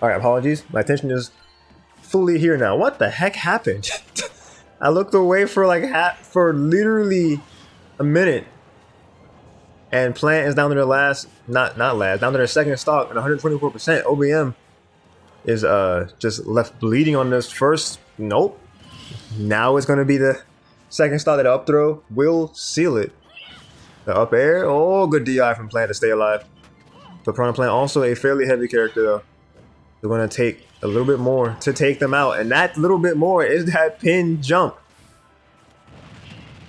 Alright, apologies. My attention is fully here now. What the heck happened? I looked away for for literally a minute. And Plant is down to their last, not last, down to their second stock at 124%. OBM is just left bleeding on this first. Nope. Now it's going to be the second stock. That up throw will seal it. The up air. Oh, good DI from Plant to stay alive. The Piranha Plant also a fairly heavy character though. They're going to take a little bit more to take them out. And that little bit more is that pin jump.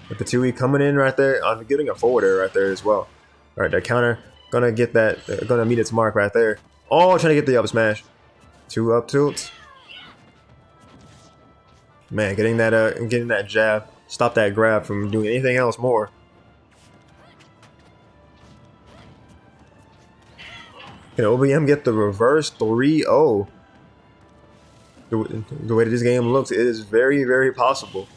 With the Ptui coming in right there. I'm getting a forward air right there as well. All right, that counter Gonna get that. Gonna meet its mark right there. Oh, trying to get the up smash. 2 up tilts. Man, getting that jab. Stop that grab from doing anything else more. Can OBM get the reverse 3-0? The way that this game looks, it is very, very possible.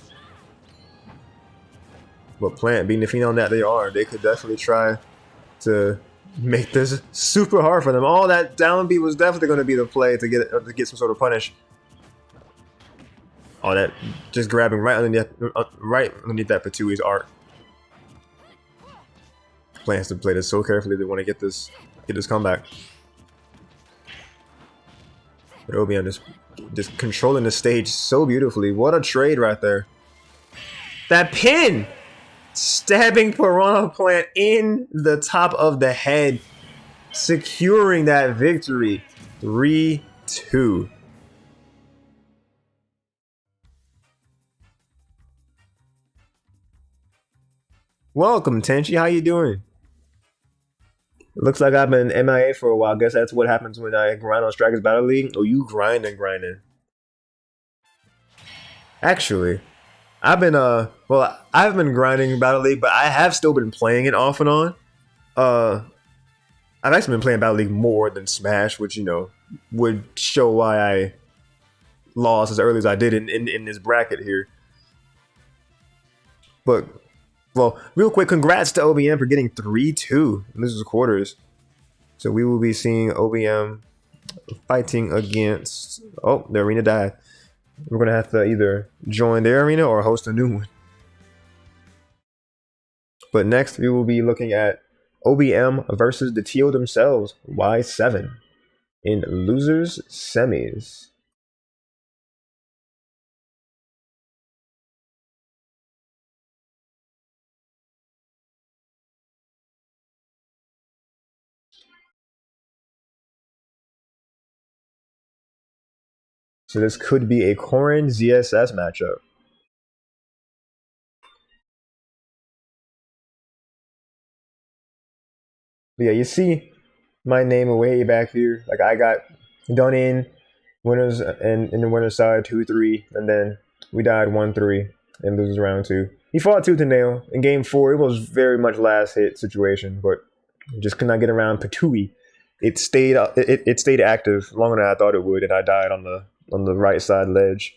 But Plant, being the phenom that they are, they could definitely try to make this super hard for them. All that down B was definitely going to be the play to get some sort of punish. All that just grabbing right underneath that Patui's art. Plans to play this so carefully. They want to get this comeback. But OBM just controlling the stage so beautifully. What a trade right there. That pin! Stabbing Piranha Plant in the top of the head. Securing that victory. 3-2. Welcome, Tenchi. How you doing? Looks like I've been MIA for a while. I guess that's what happens when I grind on Strikers Battle League. Oh, you grinding. Actually, I've been grinding Battle League, but I have still been playing it off and on. I've actually been playing Battle League more than Smash, which would show why I lost as early as I did in this bracket here. But well, real quick, congrats to OBM for getting 3-2 in this is quarters. So we will be seeing OBM fighting against. Oh, the arena died. We're gonna have to either join their arena or host a new one. But next, we will be looking at OBM versus the TO themselves, Y7, in losers semis. So this could be a Corrin ZSS matchup. But yeah, you see my name way back here. Like I got done in winners and in the winner's side 2-3, and then we died 1-3 and loses round 2. He fought tooth and nail in game 4. It was very much last hit situation, but just could not get around Patui. It stayed active longer than I thought it would, and I died on the right side ledge.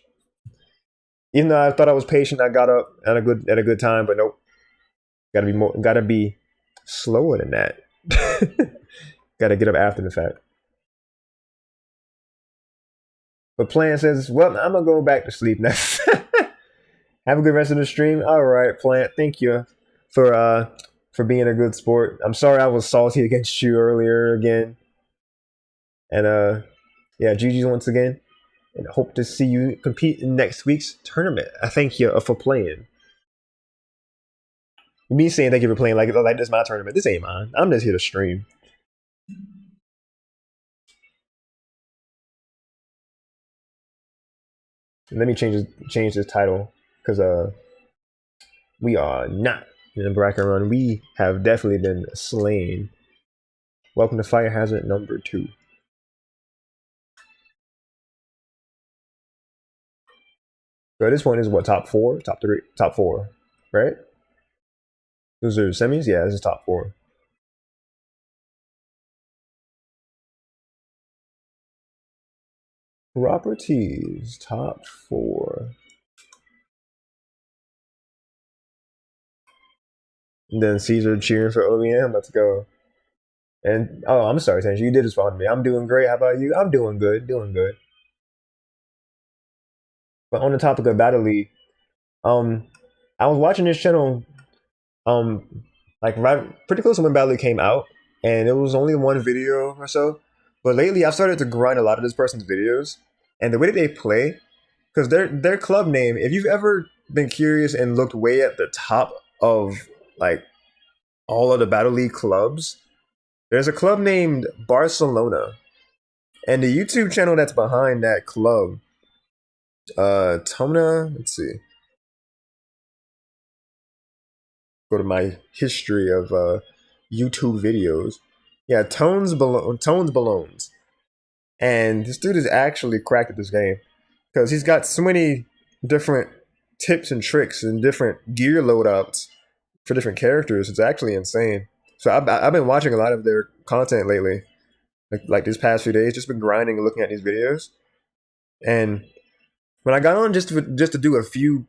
Even though I thought I was patient, I got up at a good time, but nope. Gotta be slower than that. Gotta get up after the fact. But Plant says, well, I'm gonna go back to sleep now. Have a good rest of the stream. All right, Plant. Thank you for being a good sport. I'm sorry I was salty against you earlier again. And yeah, GG's once again. And hope to see you compete in next week's tournament. I thank you for playing. Me saying thank you for playing like this is my tournament. This ain't mine. I'm just here to stream. Let me change this title because we are not in a bracket run. We have definitely been slain. Welcome to Fire Hazard number 2. So this one is what, top 4, top 3, top 4, right? Those are semis. Yeah, this is top 4. Properties, top 4. And then Caesar cheering for OBM. Let's go. And oh, I'm sorry, Sanji. You did respond to me. I'm doing great. How about you? I'm doing good. But on the topic of Battle League, I was watching this channel, like pretty close to when Battle League came out, and it was only one video or so. But lately, I've started to grind a lot of this person's videos, and the way that they play, because their club name. If you've ever been curious and looked way at the top of like all of the Battle League clubs, there's a club named Barcelona, and the YouTube channel that's behind that club, Tona. Let's see. Go to my history of YouTube videos. Yeah, Tones Ballones. And this dude is actually cracked at this game because he's got so many different tips and tricks and different gear loadouts for different characters. It's actually insane. So I've been watching a lot of their content lately, like these past few days. Just been grinding and looking at these videos. And when I got on just to do a few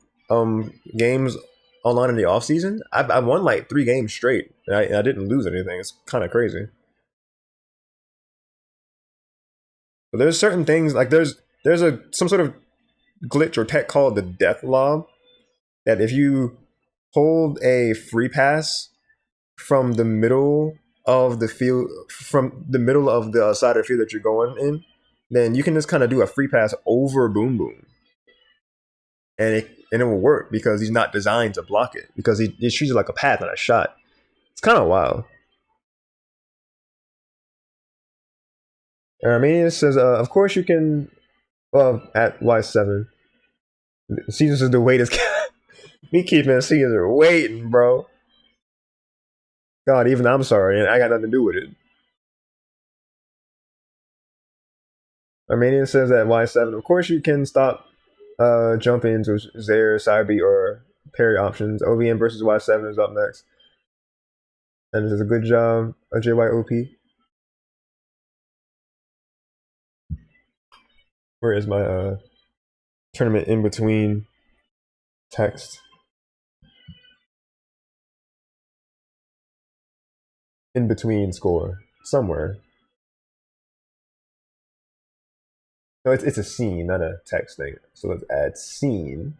games online in the off season, I won like 3 games straight. And I didn't lose anything. It's kind of crazy. But there's certain things like there's some sort of glitch or tech called the death lob that if you hold a free pass from the middle of the field, from the middle of the side of the field that you're going in, then you can just kind of do a free pass over Boom Boom, and it will work because he's not designed to block it because he treats it like a path, not a shot. It's kind of wild. Armenian says, of course you can. Well, at Y7, Caesar says the wait is. Me keeping Caesar waiting, bro. God, even I'm sorry, and I got nothing to do with it. Armenian says that Y7, of course you can stop jumping into Zaire, side B, or parry options. OVM versus Y7 is up next. And this is a good job, JYOP. Where is my tournament in between text? In between score. Somewhere. No, it's a scene, not a text thing. So let's add scene.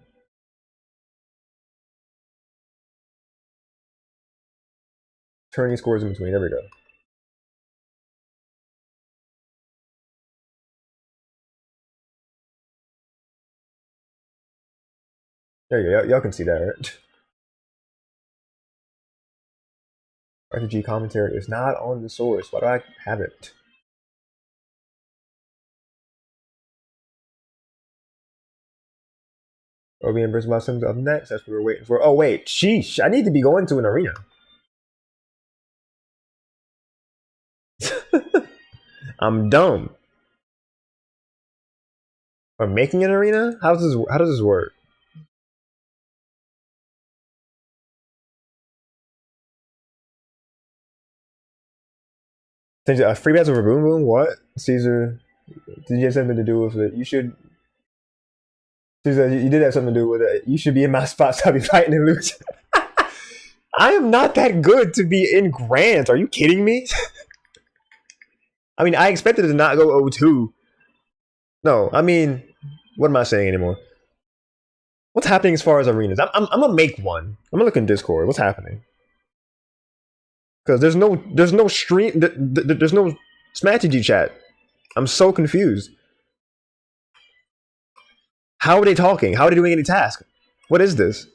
Turning scores in between. There we go. There you go. Y'all can see that, right? RPG commentary is not on the source. Why do I have it? OVM versus Muslims up next. That's what we're waiting for. Oh, wait. Sheesh. I need to be going to an arena. I'm dumb. I'm making an arena? How does this work? A free pass over Boom Boom? What? Caesar, did you have something to do with it? You should. Caesar, you did have something to do with it. You should be in my spot so I'll be fighting and losing. I am not that good to be in Grants. Are you kidding me? I mean, I expected it to not go 0-2. No, I mean, what am I saying anymore? What's happening as far as arenas? I'm gonna make one. I'm gonna look in Discord. What's happening? Because there's no stream. There's no Smattergy chat. I'm so confused. How are they talking? How are they doing any task? What is this?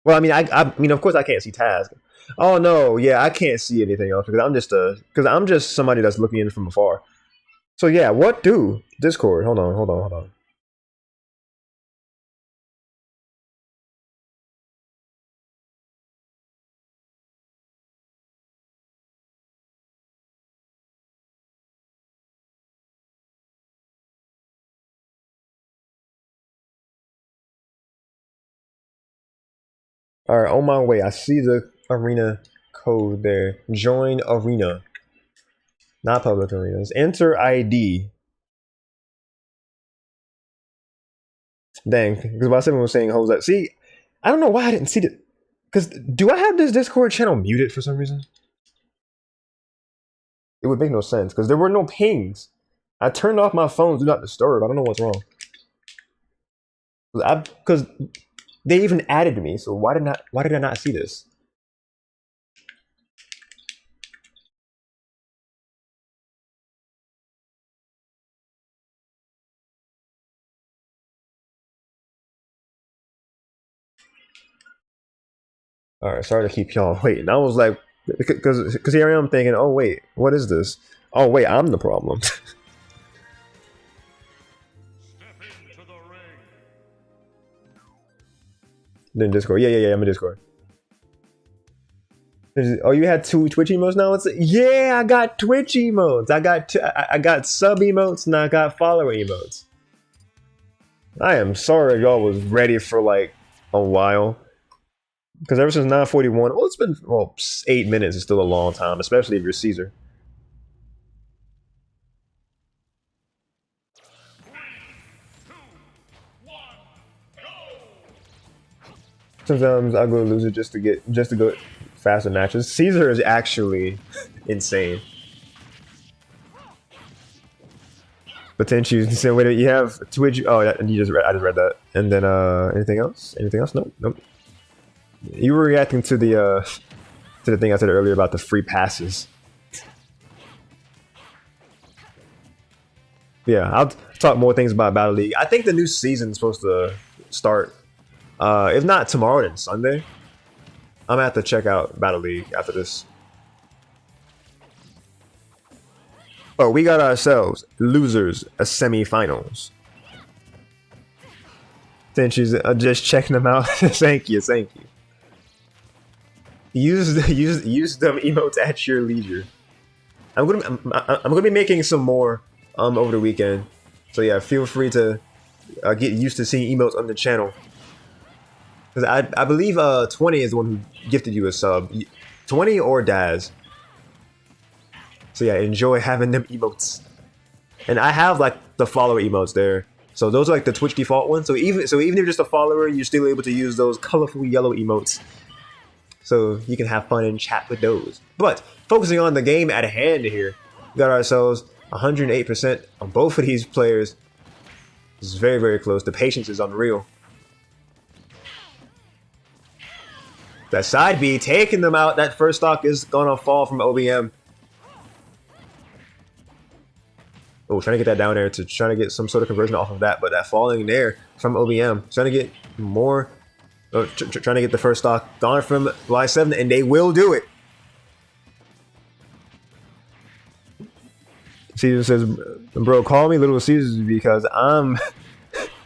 Well, I mean, I mean, of course, I can't see task. Oh no, yeah, I can't see anything else because I'm just somebody that's looking in from afar. So yeah, what do Discord? Hold on. All right, on my way. I see the arena code there. Join arena, not public arenas. Enter ID. Dang, because my seven was saying hoes that. See, I don't know why I didn't see it. Because do I have this Discord channel muted for some reason? It would make no sense because there were no pings. I turned off my phone do not disturb. I don't know what's wrong. Because they even added me, so why did I not see this? All right, sorry to keep y'all waiting. I was like, because here I am thinking, oh wait, what is this? Oh wait, I'm the problem. Then Discord, yeah, I'm in Discord. Oh, you had 2 Twitch emotes now? Yeah, I got Twitch emotes. I got sub emotes and I got follower emotes. I am sorry y'all was ready for like a while. Because ever since 9:41, well, it's been 8 minutes is still a long time, especially if you're Caesar. Sometimes I go loser just to go faster matches. Caesar is actually insane. Potential. So wait, you have Twitch. Oh, and I just read that. And then anything else? Anything else? Nope. Nope. You were reacting to the thing I said earlier about the free passes. Yeah, I'll talk more things about Battle League. I think the new season is supposed to start. If not tomorrow, then Sunday. I'm gonna have to check out Battle League after this. Oh, we got ourselves losers semifinals. Then she's just checking them out. Thank you, thank you. Use them emotes at your leisure. I'm gonna be making some more over the weekend. So yeah, feel free to get used to seeing emotes on the channel. Because I believe 20 is the one who gifted you a sub. 20 or Daz. So yeah, enjoy having them emotes. And I have like the follower emotes there. So those are like the Twitch default ones. So even if you're just a follower, you're still able to use those colorful yellow emotes. So you can have fun and chat with those. But focusing on the game at hand here, we got ourselves 108% on both of these players. This is very, very close. The patience is unreal. That side B taking them out. That first stock is gonna fall from OBM. Oh, trying to get that down there to trying to get some sort of conversion off of that, but that falling there from OBM. Trying to get more, trying to get the first stock gone from Y7, and they will do it. Caesar says, bro, call me Little Caesars because I'm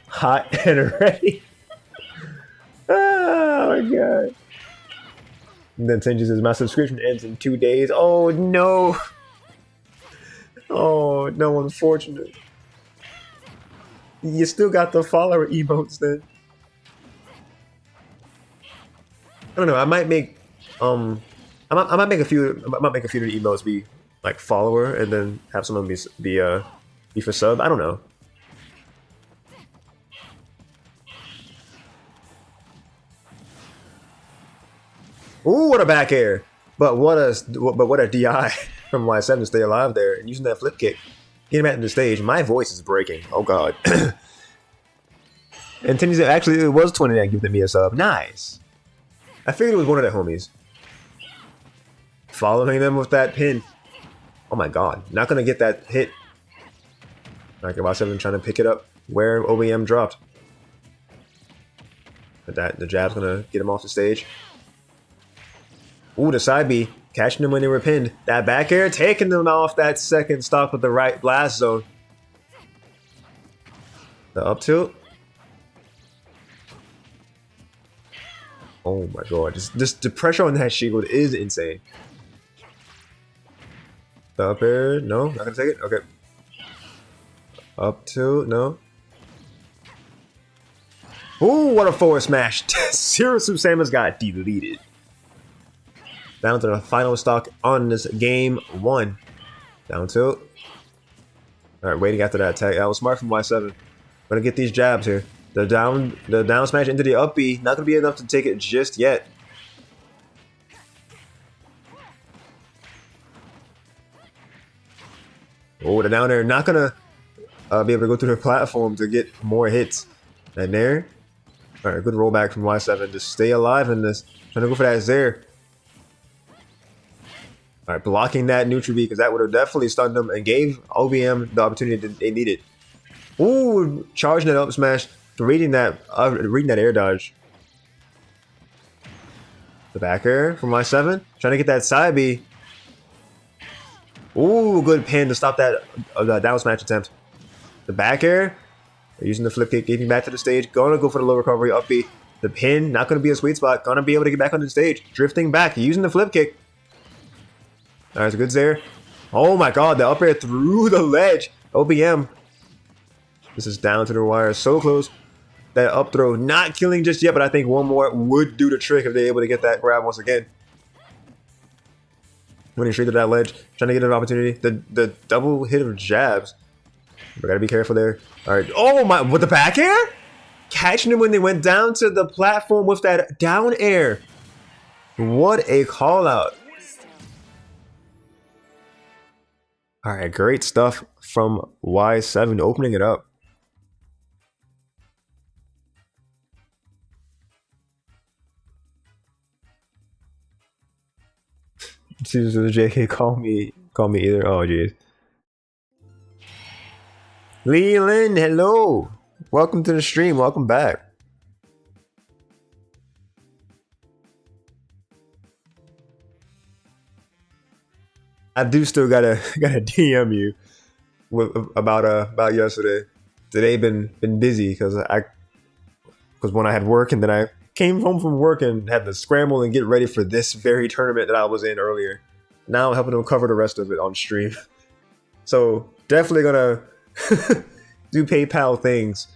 hot and ready. Oh my god. And then Tenji says, my subscription ends in 2 days. Oh no. Oh no, unfortunate. You still got the follower emotes then. I don't know. I might make I might make a few of the emotes be like follower, and then have some of them be for sub. I don't know. Ooh, what a back air! But what a DI from Y7 to stay alive there and using that flip kick, get him at the stage. My voice is breaking. Oh god. And Tenny said actually it was 20 that gave me a sub. Nice. I figured it was one of the homies. Following them with that pin. Oh my god. Not gonna get that hit. Like Y7 trying to pick it up where OBM dropped. But the jab's gonna get him off the stage. Ooh, the side B, catching them when they were pinned. That back air, taking them off that second stock with the right blast zone. The up tilt. Oh my god, just the pressure on that shield is insane. The up air, no, not gonna take it? Okay. Up tilt, no. Ooh, what a forward smash. Zero Susamas got deleted. Down to the final stock on this game 1. Down tilt. Alright, waiting after that attack. That was smart from Y7. Gonna get these jabs here. The down smash into the up B. Not gonna be enough to take it just yet. Oh, the down air. Not gonna be able to go through the platform to get more hits. And there. Alright, good rollback from Y7. Just stay alive in this. Trying to go for that Zair. Alright, blocking that neutral B because that would have definitely stunned them and gave OBM the opportunity that they needed. Ooh, charging that up smash, reading that air dodge. The back air from Y7, trying to get that side B. Ooh, good pin to stop that down smash attempt. The back air, using the flip kick, getting back to the stage, gonna go for the low recovery up B. The pin, not gonna be a sweet spot, gonna be able to get back on the stage, drifting back, using the flip kick. Alright, it's good there. Oh my god, the up air through the ledge. OBM. This is down to the wire. So close. That up throw not killing just yet, but I think one more would do the trick if they're able to get that grab once again. Running straight to that ledge, trying to get an opportunity. The double hit of jabs. We gotta be careful there. Alright. Oh my, with the back air? Catching them when they went down to the platform with that down air. What a call out. Alright, great stuff from Y7 opening it up. Susan JK call me either. Oh jeez. Leland, hello. Welcome to the stream. Welcome back. I do still gotta DM you about yesterday. Today been busy because when I had work and then I came home from work and had to scramble and get ready for this very tournament that I was in earlier. Now I'm helping them cover the rest of it on stream. So definitely gonna do PayPal things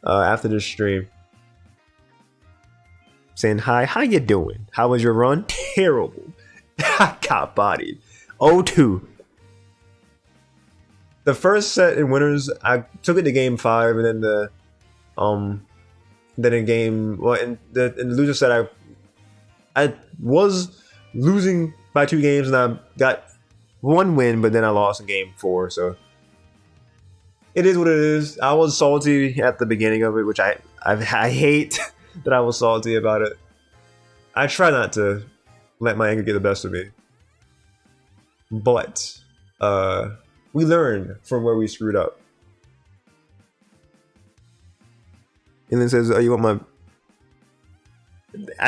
after this stream. Saying hi, how you doing? How was your run? Terrible. I got bodied. 0-2. The first set in winners, I took it to game 5, and then in game in the loser set, I was losing by 2 games, and I got 1 win, but then I lost in game 4. So it is what it is. I was salty at the beginning of it, which I hate that I was salty about it. I try not to let my anger get the best of me. But we learned from where we screwed up. And then says, "Oh, you want my?"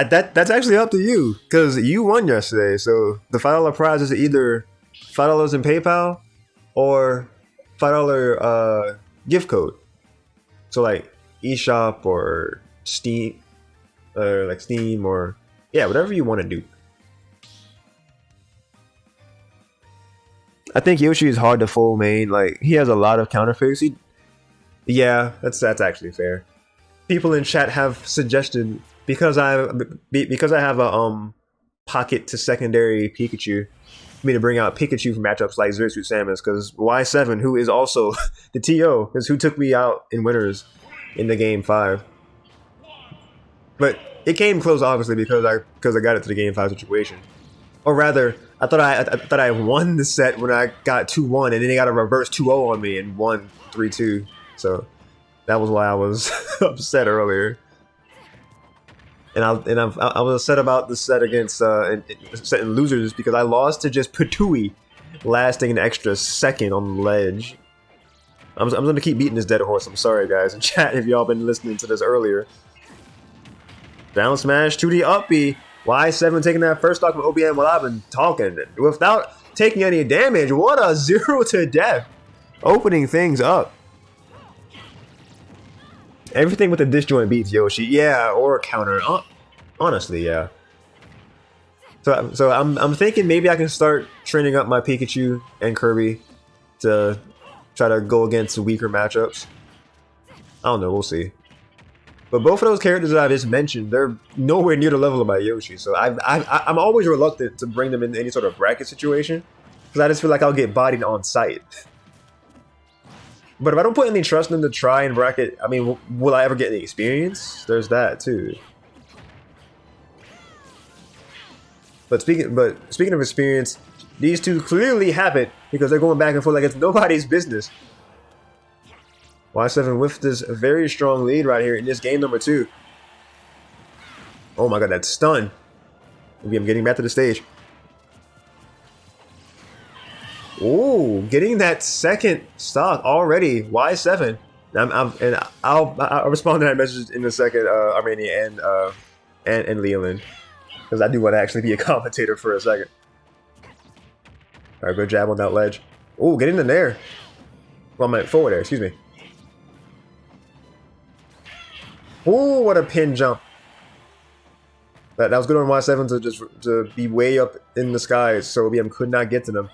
That's actually up to you because you won yesterday. So the $5 prize is either $5 in PayPal or $5 gift code. So like eShop or Steam, or like Steam or yeah, whatever you want to do. I think Yoshi is hard to full main. Like he has a lot of counterfeits. Yeah, that's actually fair. People in chat have suggested because I have a pocket to secondary Pikachu, for me to bring out Pikachu for matchups like Zero Suit Samus, because Y7, who is also the TO, is who took me out in winners in the game 5. But it came close, obviously, because I got it to the game 5 situation. Or rather, I thought I won the set when I got 2-1, and then they got a reverse 2-0 on me and won 3-2. So that was why I was upset earlier. And I was upset about the set against set in losers because I lost to just Patui, lasting an extra second on the ledge. I'm gonna keep beating this dead horse. I'm sorry, guys in chat if y'all been listening to this earlier. Down smash 2D up B. Y7 taking that first stock from OBM while I've been talking without taking any damage. What a 0 to death. Opening things up. Everything with the disjoint beats Yoshi. Yeah, or a counter. Honestly, yeah. So I'm thinking maybe I can start training up my Pikachu and Kirby to try to go against weaker matchups. I don't know, we'll see. But both of those characters that I just mentioned, they're nowhere near the level of my Yoshi. So I'm always reluctant to bring them in any sort of bracket situation because I just feel like I'll get bodied on sight. But if I don't put any trust in them to try and bracket, I mean, will I ever get any experience? There's that too. But speaking of experience, these two clearly have it because they're going back and forth like it's nobody's business. Y7 with this very strong lead right here in this game number 2. Oh my god, that stun. Maybe I'm getting back to the stage. Oh, getting that second stock already. Y7. I'll respond to that message in a second, Armenia and Leland, because I do want to actually be a commentator for a second. All right, good jab on that ledge. Oh, getting in there. Well, I meant forward air. Excuse me. Oh, what a pin jump. That was good on Y7 to be way up in the skies, so OBM could not get to them.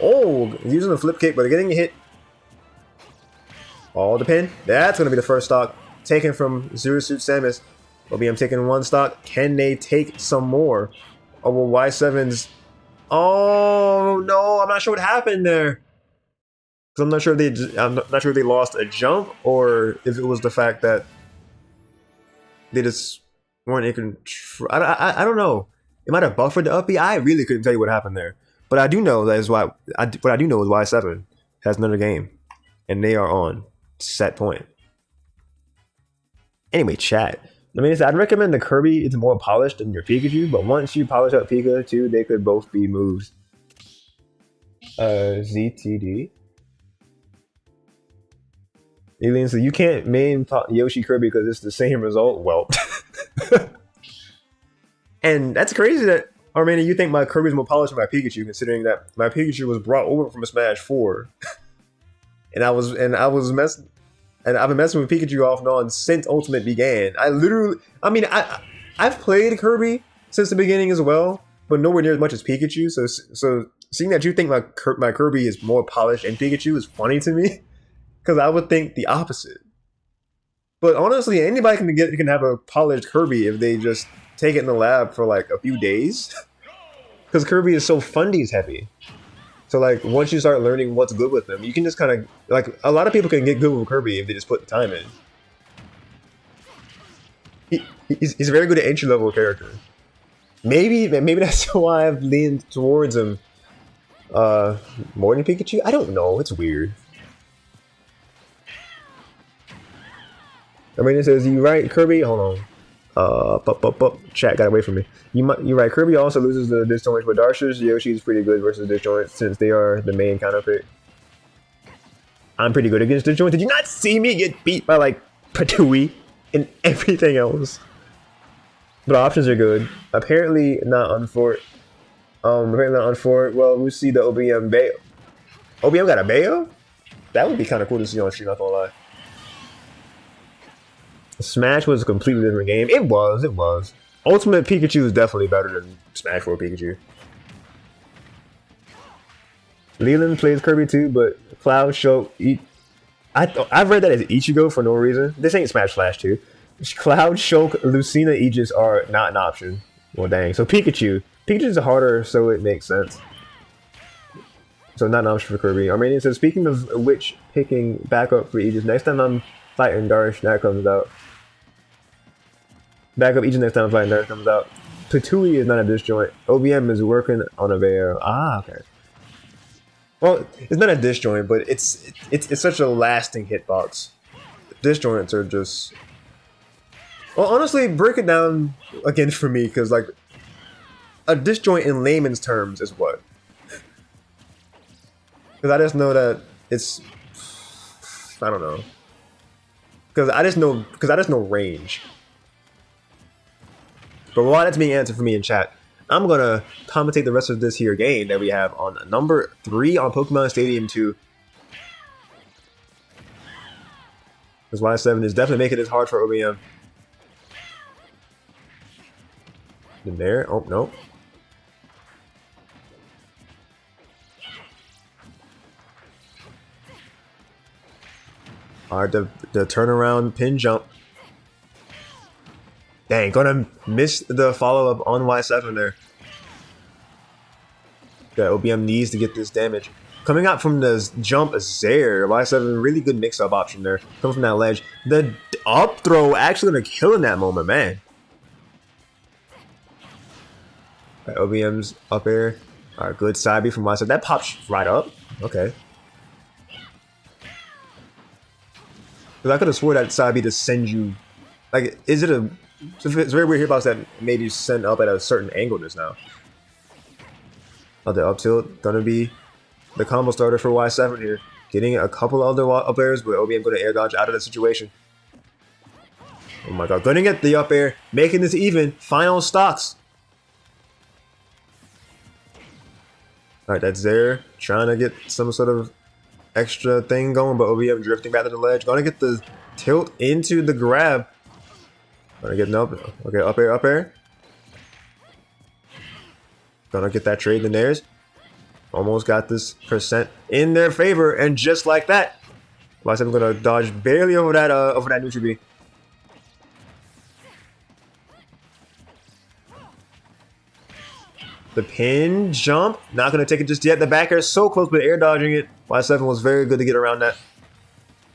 Oh, using a flip kick, but getting hit. Oh, the pin. That's going to be the first stock taken from Zero Suit Samus. OBM taking one stock. Can they take some more? Oh, well, Y7's... Oh, no, I'm not sure what happened there. Because I'm not sure if they lost a jump or if it was the fact that they just weren't in control. I don't know. It might have buffered the up B. I really couldn't tell you what happened there. But I do know that is why. What I do know is Y7 has another game, and they are on set point. Anyway, chat. I mean, I'd recommend the Kirby. It's more polished than your Pikachu, but once you polish up Pika too, they could both be moves. ZTD. Alien says you can't main Yoshi Kirby because it's the same result. Well, and that's crazy that. Armani, you think my Kirby's more polished than my Pikachu, considering that my Pikachu was brought over from a Smash 4. and I've been messing with Pikachu off and on since Ultimate began. I've played Kirby since the beginning as well, but nowhere near as much as Pikachu. So seeing that you think my Kirby is more polished than Pikachu is funny to me, because I would think the opposite. But honestly, anybody can have a polished Kirby if they just take it in the lab for like a few days, because Kirby is so fundies heavy. So like once you start learning what's good with them, you can just kind of like a lot of people can get good with Kirby if they just put the time in. He's a very good at entry level character. Maybe that's why I've leaned towards him more than Pikachu. I don't know. It's weird. I mean, it says you right, Kirby. Hold on. Chat got away from me. You're right. Kirby also loses the disjoints, but Darsh's Yoshi is pretty good versus disjoints since they are the main counterpick. I'm pretty good against disjoints. Did you not see me get beat by like Patooey and everything else? But options are good. Apparently not Unfort. Apparently not Unfort. Well, we see the OBM Bayo. OBM got a Bayo? That would be kind of cool to see on stream. Not gonna lie. Smash was a completely different game. It was. Ultimate Pikachu is definitely better than Smash 4 Pikachu. Leland plays Kirby too, but Cloud Shulk... I've read that as Ichigo for no reason. This ain't Smash Flash 2. Cloud, Shulk, Lucina, Aegis are not an option. Well, dang. So Pikachu's harder, so it makes sense. So not an option for Kirby. Armenian says, speaking of which, picking backup for Aegis, next time I'm fighting Darsh, that comes out. Backup Aegis next time I'm fighting Darsh comes out. Patooey is not a disjoint. OBM is working on a bear. Ah, okay. Well, it's not a disjoint, but it's such a lasting hitbox. Disjoints are just... Well, honestly, break it down again for me, because like a disjoint in layman's terms is what? Because I just know that it's... I don't know. Because I just know range. But while that's being answered for me in chat, I'm gonna commentate the rest of this here game that we have on number 3 on Pokemon Stadium 2. Because Y7 is definitely making it hard for OBM. In there? Oh, no. Alright, the turnaround pin jump. Dang, gonna miss the follow-up on Y7 there. Yeah, OBM needs to get this damage. Coming out from the jump is Zaire. Y7, really good mix-up option there. Coming from that ledge. The up throw actually gonna kill in that moment, man. Right, OBM's up air. Alright, good side B from Y7. That pops right up. Okay. Because I could have swore that side B to send you... Like, is it a... It's very weird hitbox that made you send up at a certain angle just now. Oh, the up tilt gonna be the combo starter for Y7 here. Getting a couple other up airs, but OBM gonna air dodge out of that situation. Oh my god, gonna get the up air, making this even. Final stocks. Alright, that's there. Trying to get some sort of extra thing going, but OBM drifting back to the ledge. Gonna get the Tilt into the grab. Gonna get an up. Okay, up air, up air. Gonna get that trade in theirs. Almost got this percent in their favor, and just like that, Y7 gonna dodge barely over that neutral B. The pin jump, not gonna take it just yet. The back air so close, but air dodging it. Y7 was very good to get around that.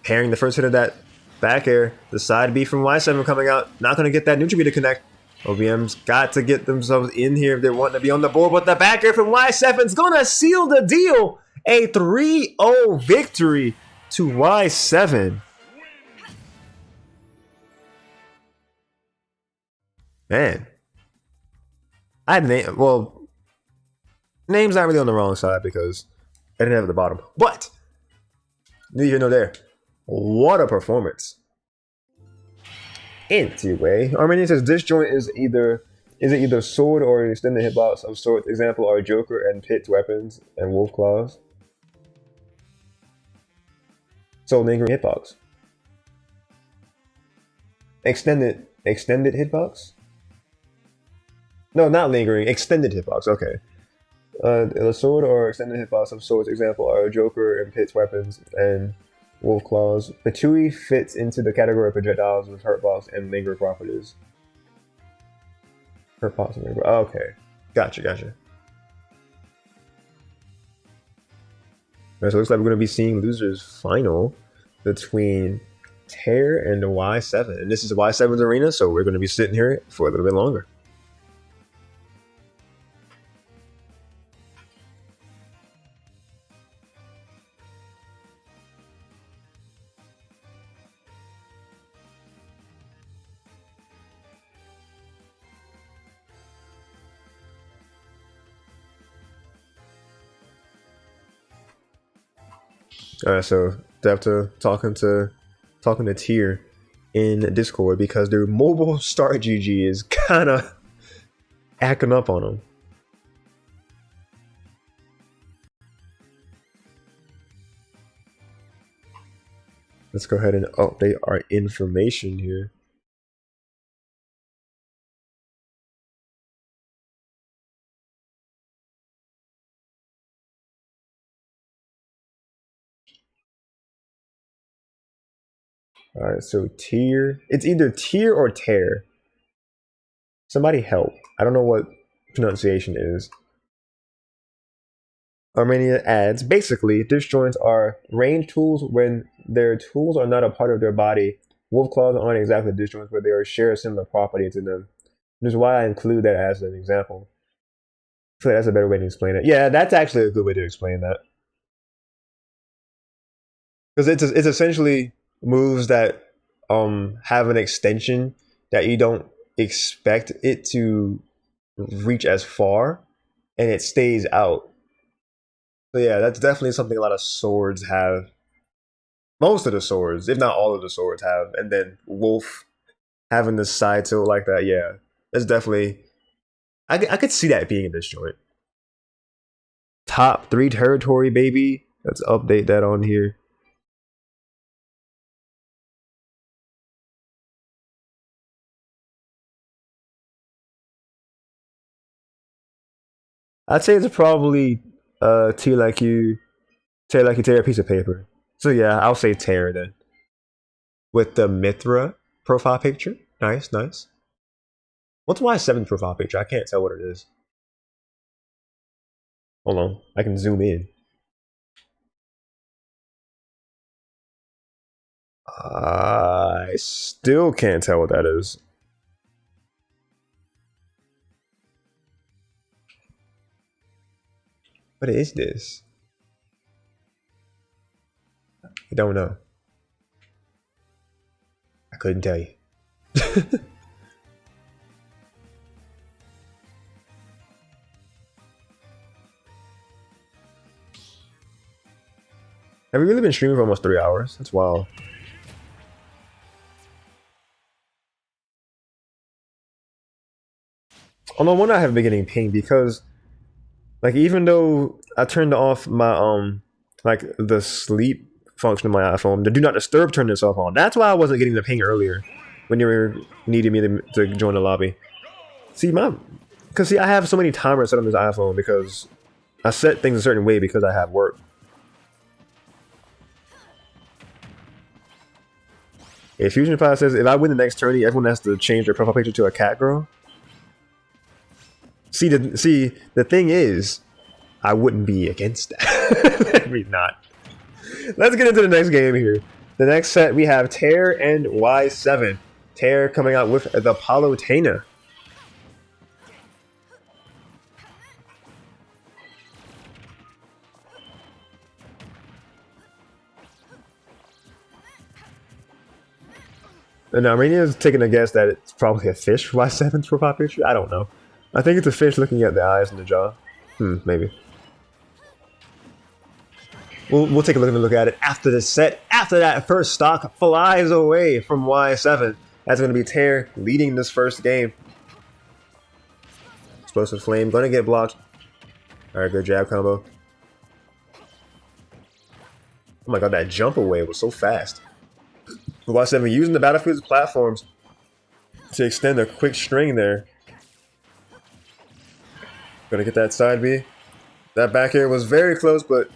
Pairing the first hit of that back air. The side B from Y7 coming out, not gonna get that neutral B to connect. OBM's got to get themselves in here if they want to be on the board, but the back air from Y7's gonna seal the deal. A 3-0 victory to Y7. Man. I had name, well, name's not really on the wrong side because I didn't have it at the bottom. But, neither here nor there. What a performance. Anyway, Armenian says this joint is either sword or an extended hitbox of sorts. Example are Joker and Pit's weapons and Wolf Claws. So lingering hitbox. Extended hitbox? No, not lingering, extended hitbox, okay. A sword or extended hitbox of sorts. Example are Joker and Pit's weapons and Wolf Claws. Patui fits into the category of projectiles with hurtbox and linger properties. Hurtbox and linger. Oh, okay. Gotcha. Right, so it looks like we're going to be seeing losers final between Tear and Y7. And this is Y7's arena, so we're going to be sitting here for a little bit longer. Alright, so after talking to Tier in Discord because their mobile start GG is kind of acting up on them. Let's go ahead and update our information here. Alright, so Tier. It's either Tier or Tear. Somebody help. I don't know what pronunciation is. Armenia adds, basically, disjoints are range tools when their tools are not a part of their body. Wolf claws aren't exactly disjoints, but they are share similar properties in them. Which is why I include that as an example. I feel like that's a better way to explain it. Yeah, that's actually a good way to explain that. Because it's essentially moves that have an extension that you don't expect it to reach as far, and it stays out. So yeah, that's definitely something a lot of swords have. Most of the swords, if not all of the swords, have. And then Wolf having the side tilt like that, yeah, that's definitely. I could see that being in this joint. Top 3 territory, baby. Let's update that on here. I'd say it's probably tear like you tear a piece of paper. So yeah, I'll say tear then. With the Mithra profile picture. Nice. What's Y7 profile picture? I can't tell what it is. Hold on, I can zoom in. I still can't tell what that is. What is this? I don't know. I couldn't tell you. Have we really been streaming for almost 3 hours? That's wild. Although one I have been getting pinged because, like, even though I turned off my like the sleep function on my iPhone. The do not disturb turned itself on. That's why I wasn't getting the ping earlier when you were needing me to join the lobby. See, I have so many timers set on this iPhone because I set things a certain way because I have work. A Fusion Pie says, if I win the next tourney, everyone has to change their profile picture to a cat girl. See, the thing is, I wouldn't be against that. Let me not. Let's get into the next game here. The next set, we have Tear and Y7. Tear coming out with the Palutena. And Armenia's taking a guess that it's probably a fish. Y7's profile picture? I don't know. I think it's a fish looking at the eyes and the jaw. Maybe. We'll take a look at it after the set. After that first stock flies away from Y7. That's going to be Tear leading this first game. Explosive Flame. Going to get blocked. Alright, good jab combo. Oh my god, that jump away was so fast. Y7 using the Battlefield's platforms to extend a quick string there. Gonna get that side B. That back air was very close, but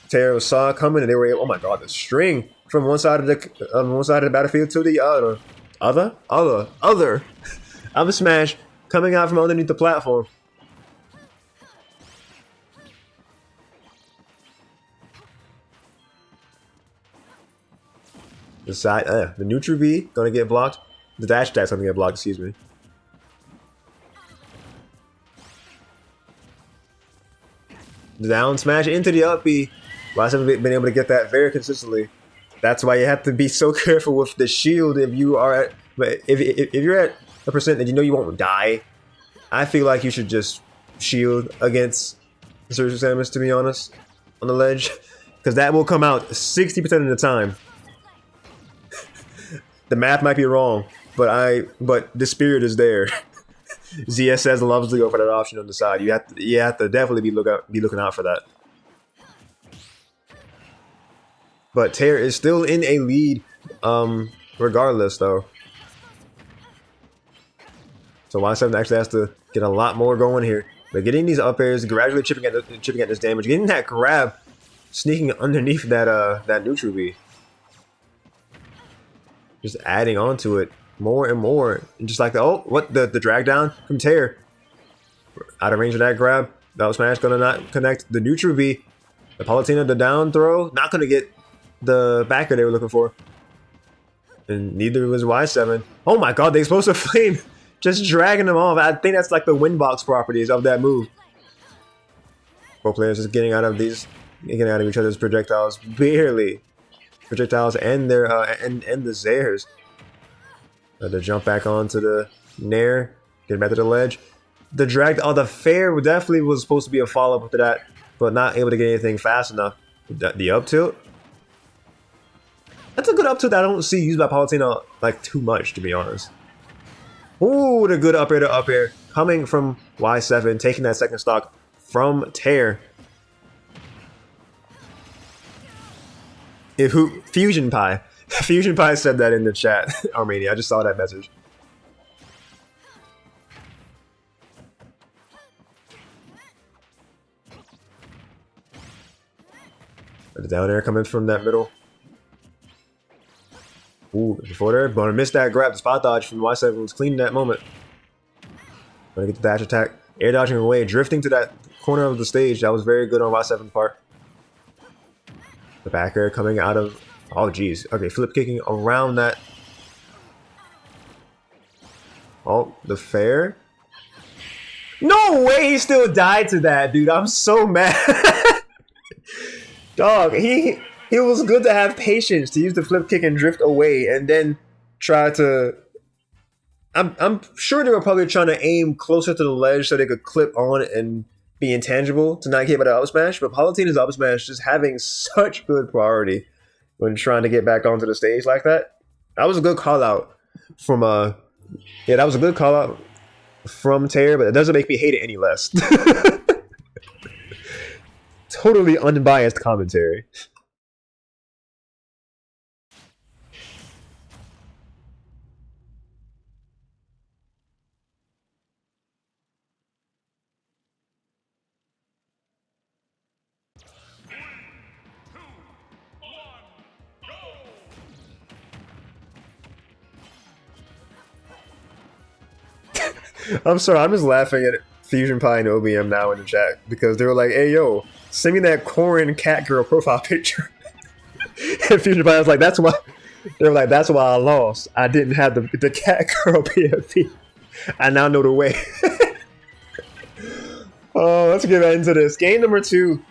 Tear saw it coming and they were able. Oh my god, the string from one side of the battlefield to the other. Other. Up smash coming out from underneath the platform. The side, the neutral B gonna get blocked. The dash attack's gonna get blocked. Excuse me. The down smash into the up B. Y7 been able to get that very consistently. That's why you have to be so careful with the shield if you are at. But if you're at a percent that you know you won't die, I feel like you should just shield against Surgical Samus, to be honest, on the ledge, because that will come out 60% of the time. The math might be wrong, but the spirit is there. ZSS loves to go for that option on the side. You have to definitely be looking out for that. But Tear is still in a lead, regardless though. So Y7 actually has to get a lot more going here. But getting these up airs, gradually chipping at this damage, getting that grab, sneaking underneath that neutral B. Just adding on to it more and more. And just like the drag down from Tear. Out of range of that grab. That smash gonna not connect. The neutral B. The Palutena, the down throw, not gonna get the backer they were looking for. And neither was Y7. Oh my god, the explosive flame just dragging them off. I think that's like the windbox properties of that move. Both players just getting out of each other's projectiles barely. Projectiles and their and the Zairs. The jump back onto the Nair, get back to the ledge. The drag, the fair definitely was supposed to be a follow-up to that, but not able to get anything fast enough. The up tilt. That's a good up tilt that I don't see used by Palutena like too much, to be honest. Ooh, the good up air coming from Y7, taking that second stock from Tear. Fusion Pie. Fusion Pie said that in the chat, Armenia. I just saw that message. The down air coming from that middle. Ooh, before there, gonna miss that grab. The spot dodge from Y7 was clean in that moment. Gonna get the dash attack. Air dodging away, drifting to that corner of the stage. That was very good on Y7's part. The back air coming out of... Oh, geez. Okay, flip kicking around that. Oh, the fair. No way he still died to that, dude. I'm so mad. Dog, he was good to have patience to use the flip kick and drift away and then try to... I'm sure they were probably trying to aim closer to the ledge so they could clip on and be intangible to not get by the up smash, but Palutena's up smash just having such good priority when trying to get back onto the stage like that. That was a good call out from that was a good call out from Tear, but it doesn't make me hate it any less. Totally unbiased commentary. I'm sorry, I'm just laughing at Fusion Pie and OBM now in the chat because they were like, "Hey yo, send me that Corin cat girl profile picture." And Fusion Pie was like, "That's why." They were like, "That's why I lost. I didn't have the cat girl PFP. I now know the way." Oh, let's get right into this game number 2.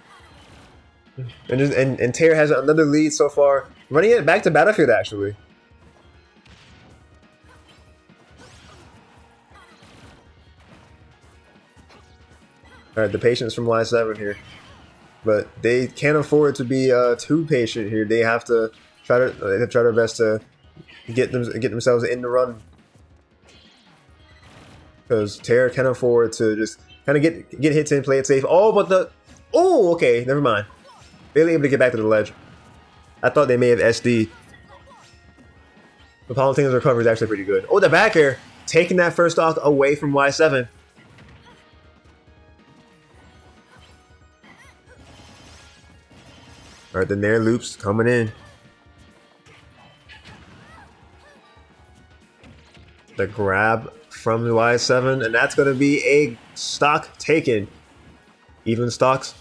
And Tear has another lead so far, running it back to Battlefield actually. All right, the patience from Y7 here, but they can't afford to be too patient here. They have to try their best to get themselves in the run, because Terra can afford to just kind of get hits in, play it safe. Oh, but okay, never mind. Barely able to get back to the ledge. I thought they may have SD. The Palutena's recovery is actually pretty good. Oh, the back air, taking that first stock away from Y7. All right, the Nair loops coming in. The grab from the Y7, and that's going to be a stock taken. Even stocks,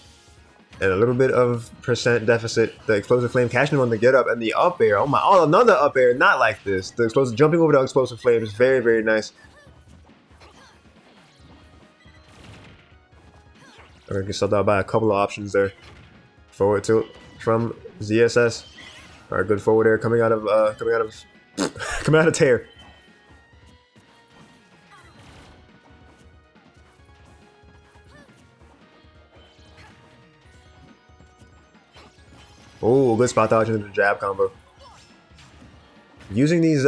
and a little bit of percent deficit. The explosive flame catching him on the get up and the up air. Oh my! Oh, another up air. Not like this. The explosive jumping over the explosive flame is very, very nice. All right, get subbed out by a couple of options there. Forward tilt from ZSS. All right, good forward air coming out of coming out of Tear. Oh, good spot dodge into the jab combo. Using these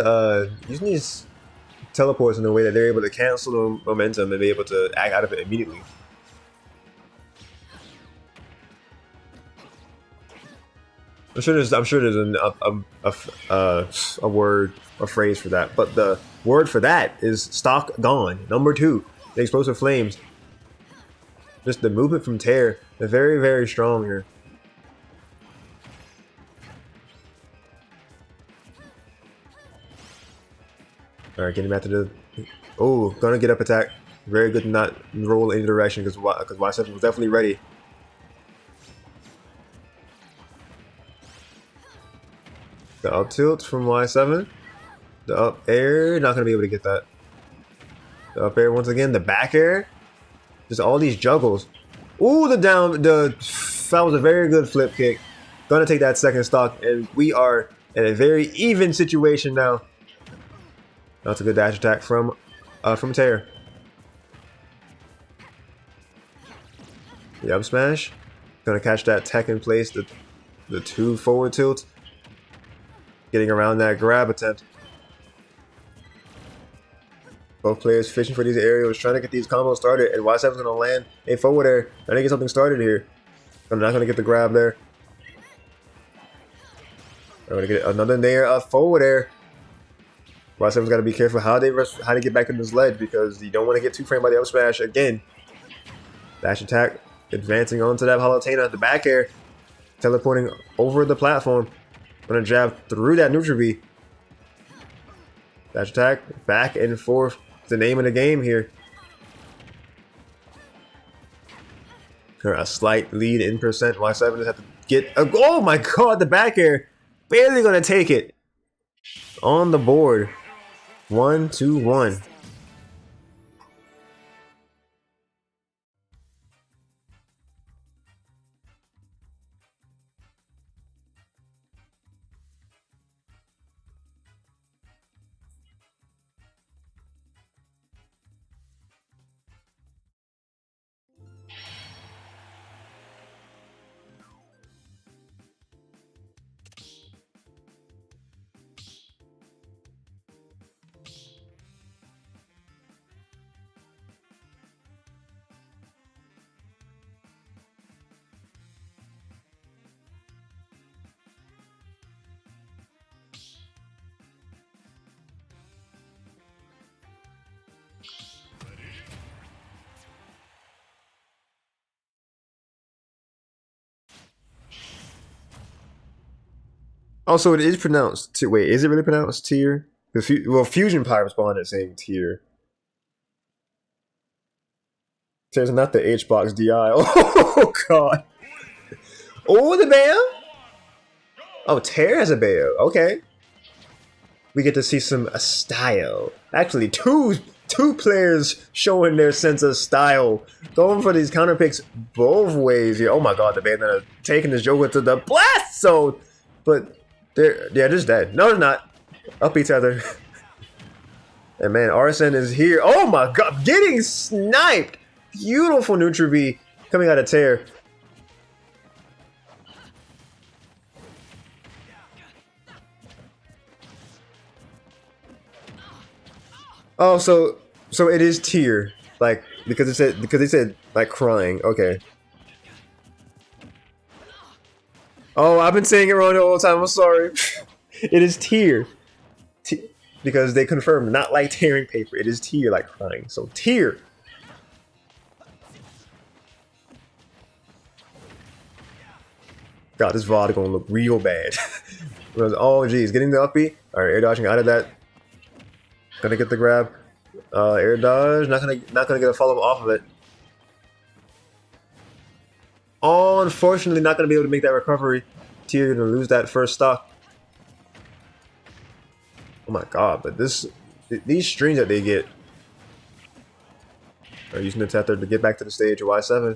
teleports in a way that they're able to cancel the momentum and be able to act out of it immediately. I'm sure there's a word, a phrase for that, but the word for that is stock gone. Number 2, the explosive flames. Just the movement from Tear, they're very, very strong here. All right, getting back to the. Oh, gonna get up attack. Very good to not roll any direction because Y7 was definitely ready. The up tilt from Y7. The up air, not gonna be able to get that. The up air once again. The back air. Just all these juggles. Ooh, that was a very good flip kick. Gonna take that second stock, and we are in a very even situation now. That's a good dash attack from Tear. The up smash. Gonna catch that tech in place. The 2 forward tilts. Getting around that grab attempt. Both players fishing for these aerials, trying to get these combos started, and Y7's gonna land a forward air, trying to get something started here. I'm not gonna get the grab there. I'm gonna get another Nair, a forward air. Y7's gotta be careful how to get back in this ledge because you don't want to get too framed by the up smash again. Dash attack, advancing onto that Palutena, the back air, teleporting over the platform. Gonna jab through that neutral B. Dash attack, back and forth. It's the name of the game here. A slight lead in percent. Y7 just have to get a. Oh my god, the back air. Barely gonna take it. On the board. 1-2-1. Also, it is pronounced. Wait, is it really pronounced tier? Well, Fusion Pie responded saying tier. There's not the H-Box DI. Oh, God. Oh, the Bayo? Oh, Tear has a Bayo. Okay. We get to see some style. Actually, two players showing their sense of style. Going for these counter picks both ways here. Oh my god, the Bayonetta taking this Joker to the blast zone. But they're just dead. No, they're not. Up each other. And man, Arsene is here. Oh my god, getting sniped. Beautiful neutral B coming out of Tear. Oh, so it is Tear, like because it said like crying. Okay. Oh, I've been saying it wrong the whole time. I'm sorry. It is Tear, because they confirmed not like tearing paper. It is Tear, like crying. So Tear. God, this VOD gonna look real bad. Oh geez, getting the up B. All right, air dodging out of that. Gonna get the grab. Air dodge. Not gonna get a follow up off of it. Oh, unfortunately, not gonna be able to make that recovery. Tear gonna lose that first stock. Oh my god! But these strings that they get are using the tether to get back to the stage of Y7.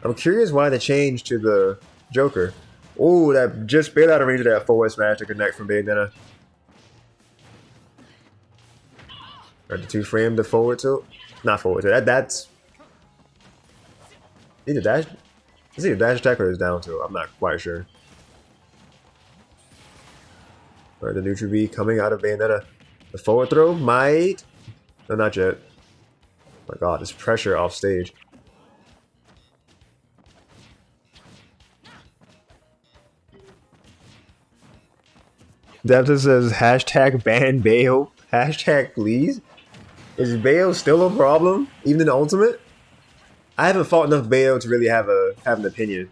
I'm curious why they changed to the Joker. Oh, that just barely out of range of that forward smash to connect from Bayonetta. Right, the 2-frame, the forward tilt. Not forward tilt. That's either dash. It's either dash attack or it's down tilt. I'm not quite sure. Alright, the neutral B coming out of Bayonetta. The forward throw might. No, not yet. Oh my god, this pressure off stage. Devta says hashtag ban Bayo. Hashtag please. Is Bayo still a problem, even in the ultimate? I haven't fought enough Bayo to really have an opinion.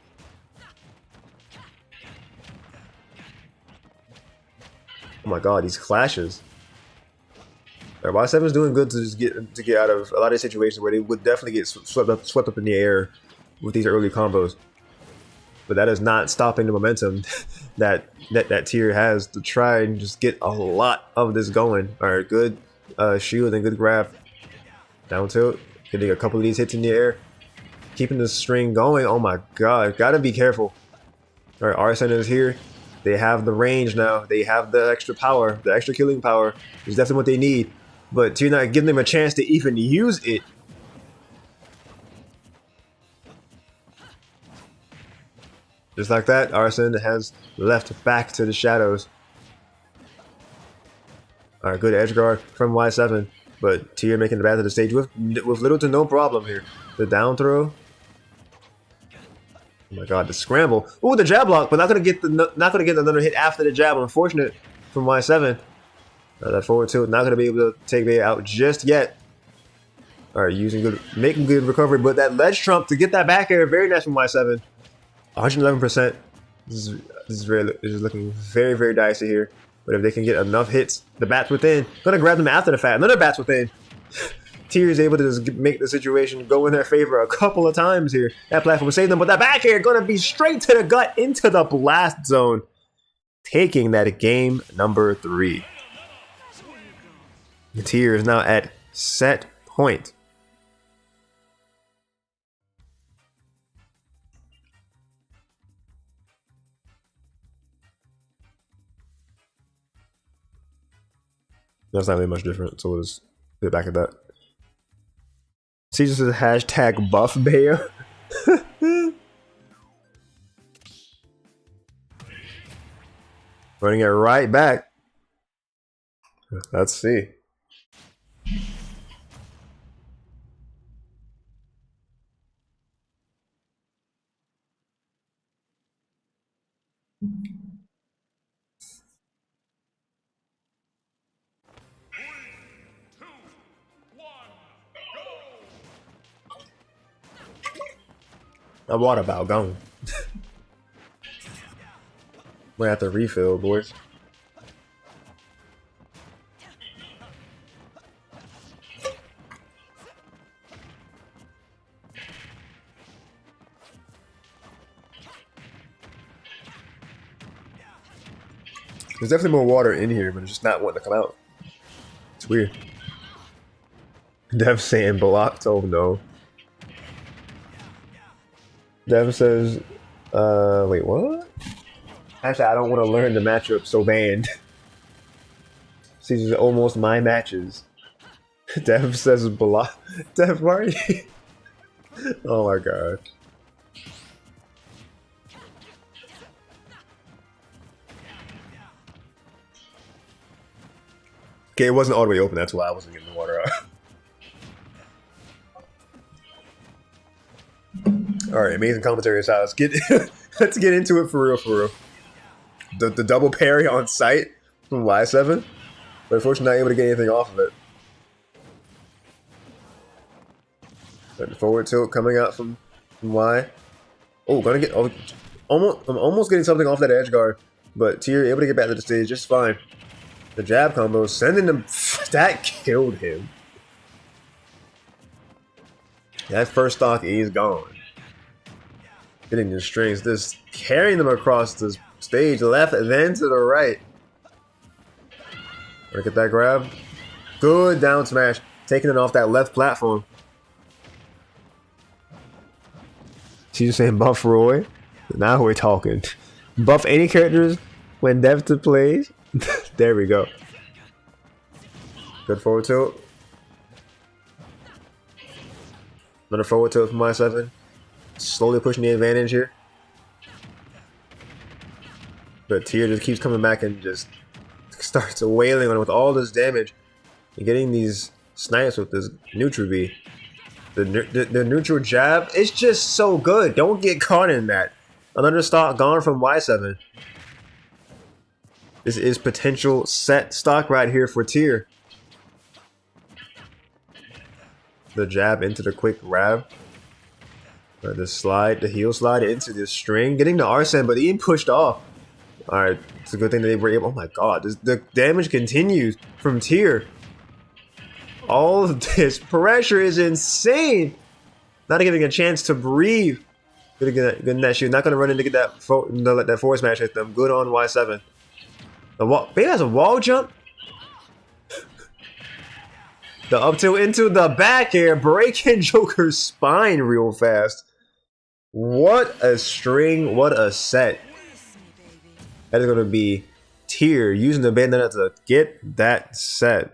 Oh my god, these clashes. Right, Y7's doing good to just get out of a lot of situations where they would definitely get swept up in the air with these early combos. But that is not stopping the momentum that Tear has to try and just get a lot of this going. All right, good shield and good grab. Down tilt, getting a couple of these hits in the air, keeping the string going. Oh my god, gotta be careful. All right, Arsene is here. They have the range now. They have the extra power, the extra killing power. It's definitely what they need. But Tear not giving them a chance to even use it. Just like that, Arsene has left back to the shadows. Alright, good edge guard from Y7, but Tear making the back to the stage with little to no problem here. The down throw. Oh my god, the scramble. Ooh, the jab block, but not gonna get another hit after the jab. Unfortunate from Y7. That forward tilt, not gonna be able to take Bayo out just yet. Alright, making good recovery, but that ledge trump to get that back air, very nice from Y7. 111%. This is looking very, very dicey here. But if they can get enough hits, the bats within, gonna grab them after the fact. Another bats within. Tear is able to just make the situation go in their favor a couple of times here. That platform will save them, but that back air gonna be straight to the gut into the blast zone, taking that game number 3. Tear is now at set point. That's not really much different, so let's get back at that. See, this is hashtag buff Bayo. Running it right back. Let's see. A water bow gone. We have to refill, boys. There's definitely more water in here, but it's just not wanting to come out. It's weird. Dev saying blocked. Oh no. Dev says, wait, what? Actually, I don't want to learn the matchup, so banned. These are almost my matches. Dev says block. Dev, why are you? Oh my god. Okay, it wasn't all the way open, that's why I wasn't getting the water out. Alright, amazing commentary aside. Let's get into it for real, for real. The double parry on sight from Y7, but unfortunately not able to get anything off of it. The forward tilt coming out from Y. Oh, gonna get almost. I'm almost getting something off that edge guard, but Tyr able to get back to the stage just fine. The jab combo sending him. That killed him. That first stock is gone. Getting the strings, just carrying them across the stage, left then to the right. Gonna get that grab. Good down smash, taking it off that left platform. She's just saying buff Roy. Now we're talking. Buff any characters when Dev to plays. There we go. Good forward tilt. Another forward tilt from Y7. Slowly pushing the advantage here. But Tyr just keeps coming back and just starts wailing on it with all this damage. And getting these snipes with this neutral B. The neutral jab, it's just so good. Don't get caught in that. Another stock gone from Y7. This is potential set stock right here for Tyr. The jab into the quick grab. The slide, the heel slide into the string. Getting the Arsene, but he pushed off. Alright, it's a good thing that they were able. Oh my god, the damage continues from Tyr. All of this pressure is insane. Not giving a chance to breathe. Getting that shoot. Not going to run in to get that let that forward smash hit them. Good on Y7. The wall. Baby has a wall jump. The up tilt into the back air, breaking Joker's spine real fast. What a string! What a set. That is going to be Tyr using the bandana to get that set.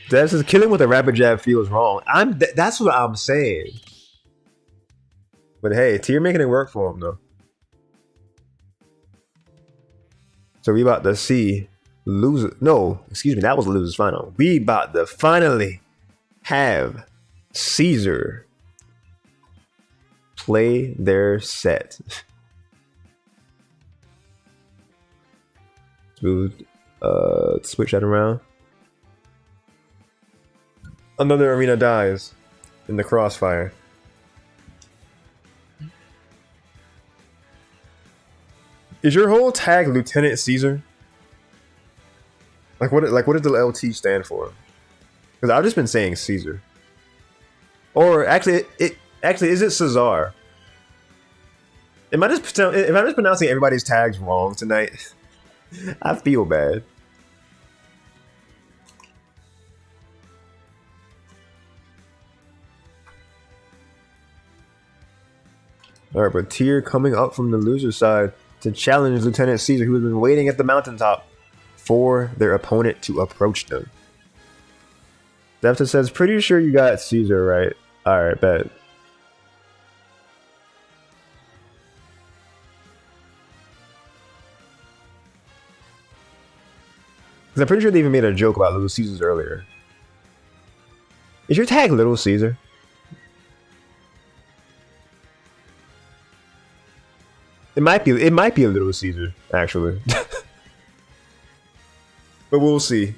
Dev says killing with a rapid jab feels wrong. That's what I'm saying. But hey, Tyr making it work for him though. So we about to see loser. No, excuse me, that was the loser's final. We about to finally have Caesar play their set. Smooth. Switch that around. Another arena dies in the crossfire. Is your whole tag Lieutenant Caesar? Like what does the LT stand for? Because I've just been saying Caesar. Or actually, is it Cesar? Am I just pronouncing everybody's tags wrong tonight? I feel bad. Alright, but Tyr coming up from the loser side to challenge Lieutenant Caesar, who has been waiting at the mountaintop for their opponent to approach them. Defta says, pretty sure you got Caesar right. Alright, bet. Because I'm pretty sure they even made a joke about Little Caesars earlier. Is your tag Little Caesar? It might be a Little Caesar, actually. But we'll see.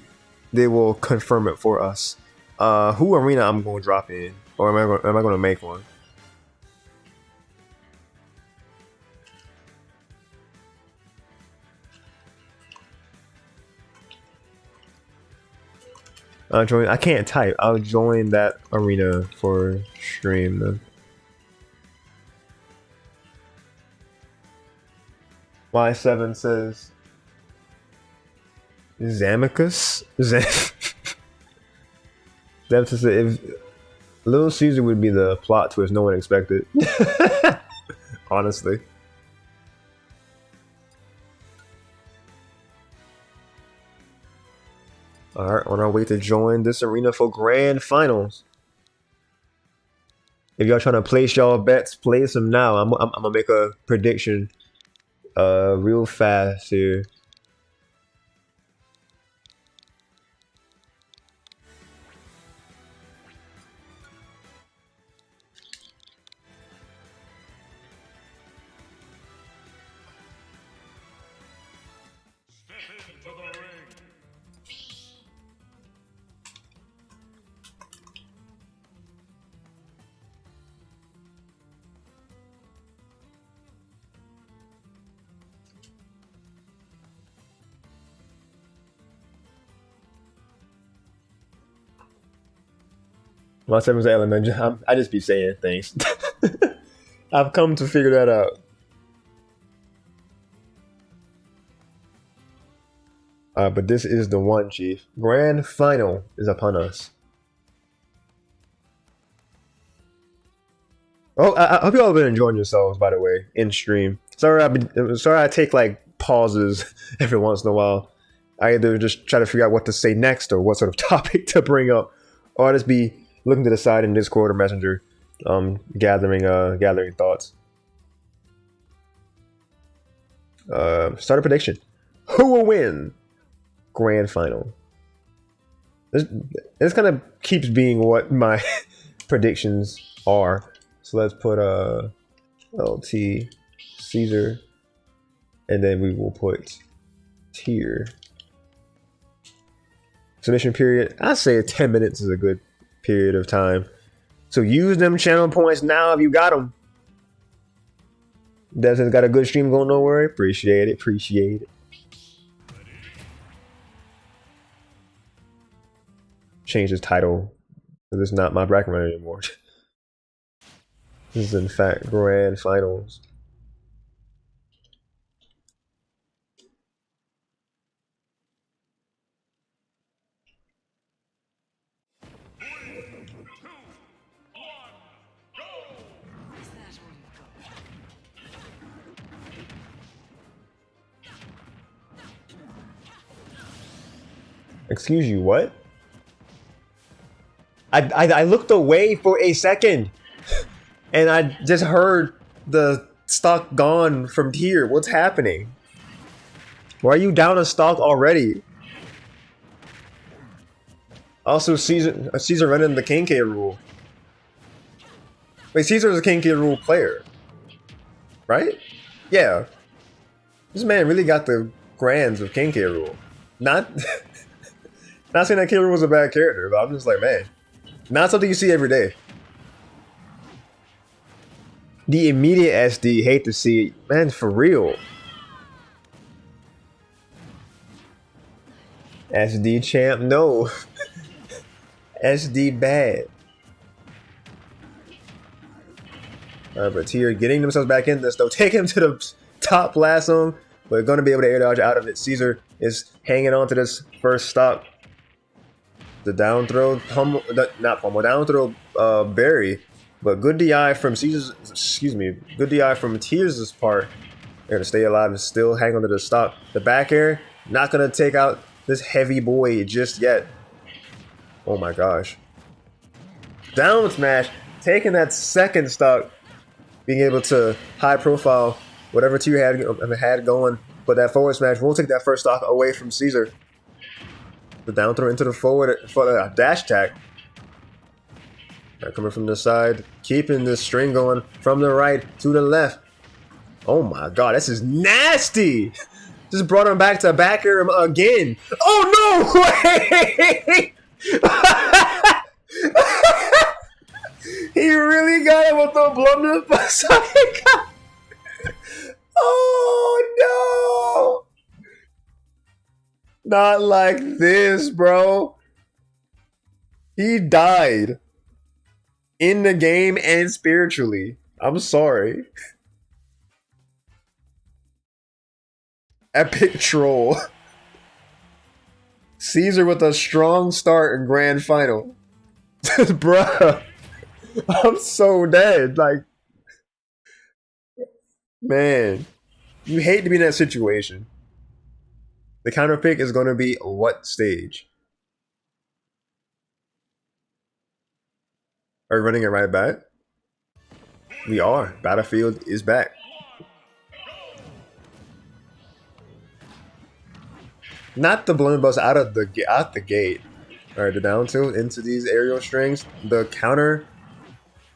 They will confirm it for us. Who arena I'm going to drop in? Or am I going to make one? I'll join. I can't type. I'll join that arena for stream then. Y7 says Zamicus? That's just if Little Caesar would be the plot twist no one expected. Honestly. Alright, on our way to join this arena for grand finals. If y'all trying to place y'all bets, place them now. I'm gonna make a prediction real fast here. My seven's element. I just be saying things. I've come to figure that out. But this is the one, Chief. Grand final is upon us. Oh, I hope you all have been enjoying yourselves, by the way, in stream. Sorry I take like pauses every once in a while. I either just try to figure out what to say next or what sort of topic to bring up, or I just be looking to the side in Discord or Messenger, gathering thoughts. Start a prediction. Who will win grand final? This kind of keeps being what my predictions are. So let's put LT Caesar, and then we will put tier. Submission period. I say 10 minutes is a good period of time. So use them channel points now if you got them. Desmond's got a good stream going nowhere. Appreciate it. Change his title. This is not my bracket runner anymore. This is in fact grand finals. Excuse you, what? I looked away for a second and I just heard the stock gone from here. What's happening? Why are you down a stock already? Also, Caesar running the King K rule. Wait, Caesar is a King K rule player, right? Yeah. This man really got the grands of King K rule. Not saying that King Rule was a bad character, but I'm just like, man, not something you see every day. The immediate SD, hate to see it. Man, for real. SD champ, no. SD bad. But Tier getting themselves back in this though. Take him to the top blast zone, but going to be able to air dodge out of it. Caesar is hanging on to this first stop. The down throw, down throw berry, but good DI from Caesar's, good DI from Tears' part. They're gonna stay alive and still hang on to the stop. The back air, not gonna take out this heavy boy just yet. Oh my gosh. Down smash, taking that second stock, being able to high profile whatever Tier had going, but that forward smash won't take that first stock away from Caesar. The down throw into the forward for a dash attack. Coming from the side, keeping this string going from the right to the left. Oh my god, this is nasty! Just brought him back to back air again. Oh no way! He really got it with the blunderbuss. Oh no! Not like this, bro. He died in the game and spiritually. I'm sorry. Epic troll. Caesar with a strong start in grand final. Bruh. I'm so dead. Like, man. You hate to be in that situation. The counter pick is going to be what stage? Are we running it right back? We are. Battlefield is back. Not the blunderbuss out the gate. All right, the down tilt into these aerial strings. The counter,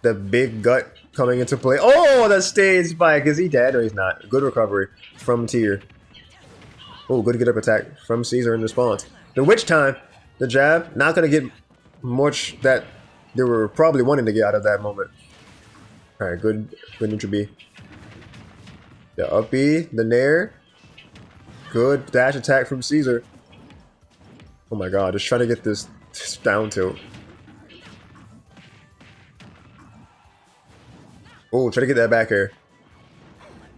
the big gut coming into play. Oh, the stage spike. Is he dead or he's not? Good recovery from Tyr. Oh, good get up attack from Caesar in response. The witch time, the jab, not gonna get much that they were probably wanting to get out of that moment. All right, good neutral B. The up B, the nair. Good dash attack from Caesar. Oh my god, just trying to get this down tilt. Oh, try to get that back air.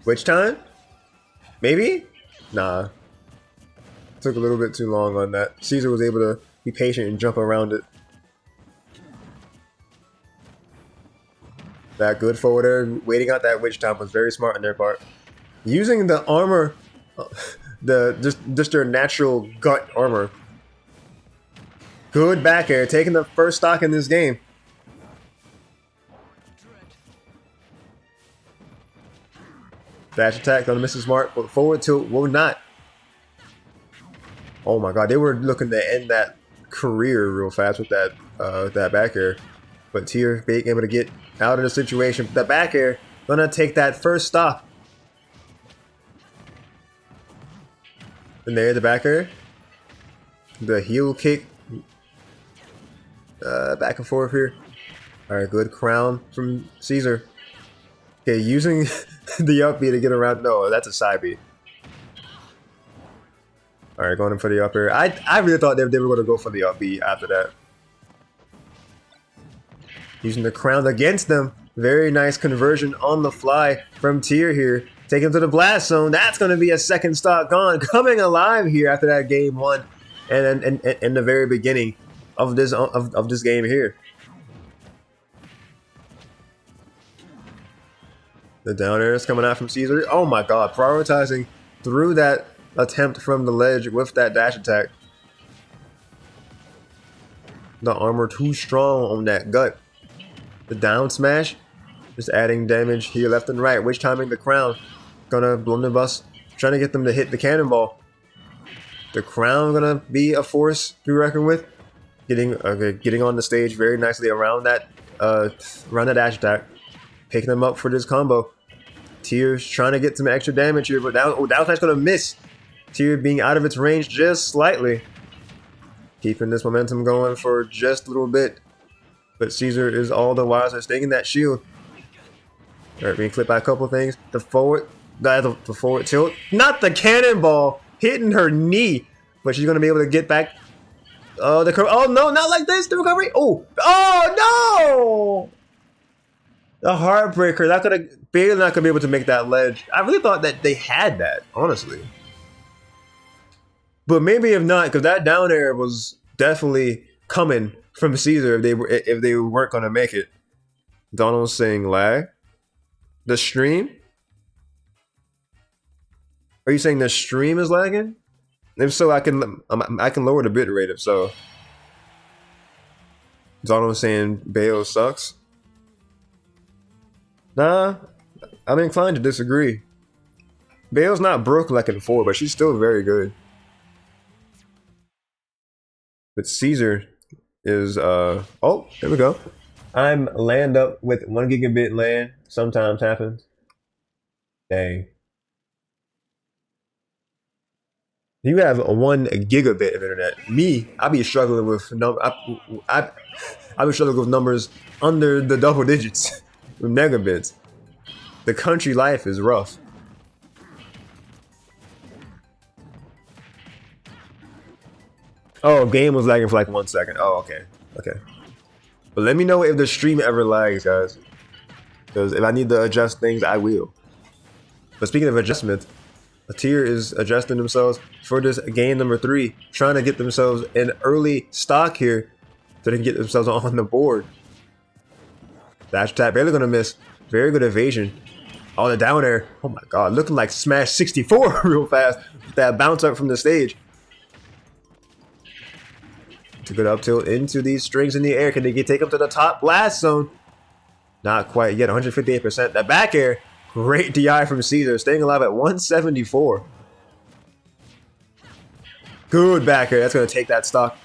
Witch time? Maybe? Nah. Took a little bit too long on that. Caesar was able to be patient and jump around it. That good forward air, waiting out that witch time was very smart on their part. Using the armor, just their natural gut armor. Good back air, taking the first stock in this game. Dash attack on the Mrs. Smart, but forward tilt will not. Oh my god, they were looking to end that career real fast with that back air. But Tyr being able to get out of the situation. The back air gonna take that first stop. And there, the back air. The heel kick. Back and forth here. Alright, good crown from Caesar. Okay, using the up B to get around. No, that's a side B. Alright, going in for the up air. I really thought they were going to go for the up B after that. Using the crown against them. Very nice conversion on the fly from Tyr here. Take him to the blast zone. That's going to be a second stock gone. Coming alive here after that game one. And then in the very beginning of this game here. The down air is coming out from Caesar. Oh my god, prioritizing through that attempt from the ledge with that dash attack. The armor too strong on that gut. The down smash, just adding damage here left and right. Witch timing the crown. Gonna blunderbuss, trying to get them to hit the cannonball. The crown gonna be a force to be reckoned with. Getting on the stage very nicely around that dash attack. Picking them up for this combo. Tyr's trying to get some extra damage here, but down smash gonna miss. Tyr being out of its range just slightly. Keeping this momentum going for just a little bit. But Caesar is all the wiser, staying in that shield. Alright, being clipped by a couple things. The forward tilt. Not the cannonball! Hitting her knee. But she's gonna be able to get back. Oh no, not like this! The recovery! Oh no! The heartbreaker. Barely not gonna be able to make that ledge. I really thought that they had that, honestly. But maybe if not, because that down air was definitely coming from Caesar if they weren't gonna make it. Donald's saying lag. The stream? Are you saying the stream is lagging? If so, I can lower the bit rate if so. Donald's saying Bayo sucks. Nah, I'm inclined to disagree. Bale's not broke like in 4, but she's still very good. But Caesar is oh, there we go. I'm land up with 1 gigabit LAN. Sometimes happens. Dang. You have 1 gigabit of internet. Me, I be struggling with I be struggling with numbers under the double digits with megabits. The country life is rough. Oh, game was lagging for like 1 second. Oh, okay. Okay. But let me know if the stream ever lags, guys. Because if I need to adjust things, I will. But speaking of adjustment, a tier is adjusting themselves for this game number 3, trying to get themselves an early stock here so they can get themselves on the board. Dash attack, barely gonna miss. Very good evasion. Oh, the down air. Oh my god, looking like Smash 64 real fast with that bounce up from the stage. It's a good up tilt into these strings in the air. Can they take them to the top blast zone? Not quite yet, 158%. That back air, great DI from Caesar, staying alive at 174. Good back air, that's gonna take that stock.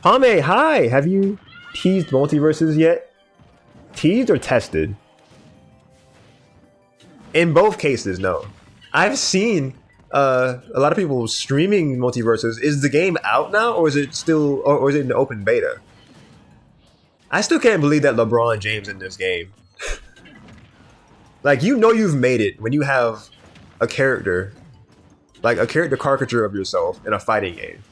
Pame, hi! Have you teased multiverses yet? Teased or tested? In both cases, no. I've seen a lot of people streaming multiverses. Is the game out now, or is it still, or is it in the open beta? I still can't believe that LeBron James in this game. Like, you know you've made it when you have a character, like a character caricature of yourself in a fighting game.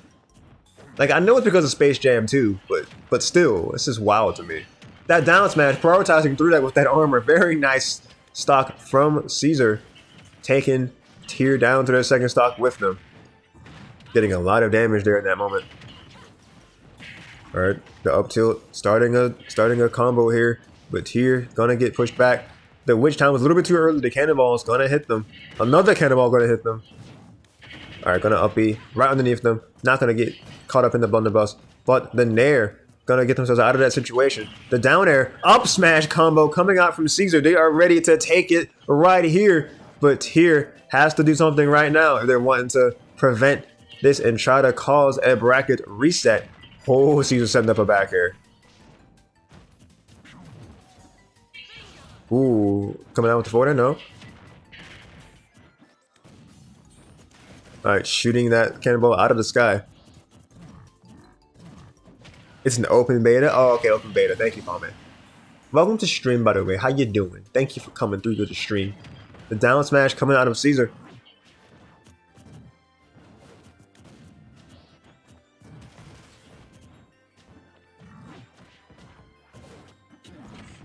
Like, I know it's because of Space Jam 2, but still, it's just wild to me. That down smash, prioritizing through that with that armor, very nice stock from Caesar, taking tier down to their second stock with them. Getting a lot of damage there in that moment. Alright, the up tilt, starting a combo here, but tier gonna get pushed back. The witch time was a little bit too early, the cannonball is gonna hit them. Another cannonball gonna hit them. Alright, gonna up B, right underneath them. Not gonna get caught up in the blunderbuss, but the nair gonna get themselves out of that situation. The down air, up smash combo coming out from Caesar. They are ready to take it right here, but Tier has to do something right now if they're wanting to prevent this and try to cause a bracket reset. Oh, Caesar setting up a back air. Ooh, coming out with the forward air, no. Alright, shooting that cannonball out of the sky. It's an open beta? Oh, okay, open beta. Thank you, Palmer. Welcome to stream, by the way. How you doing? Thank you for coming through to the stream. The down smash coming out of Caesar.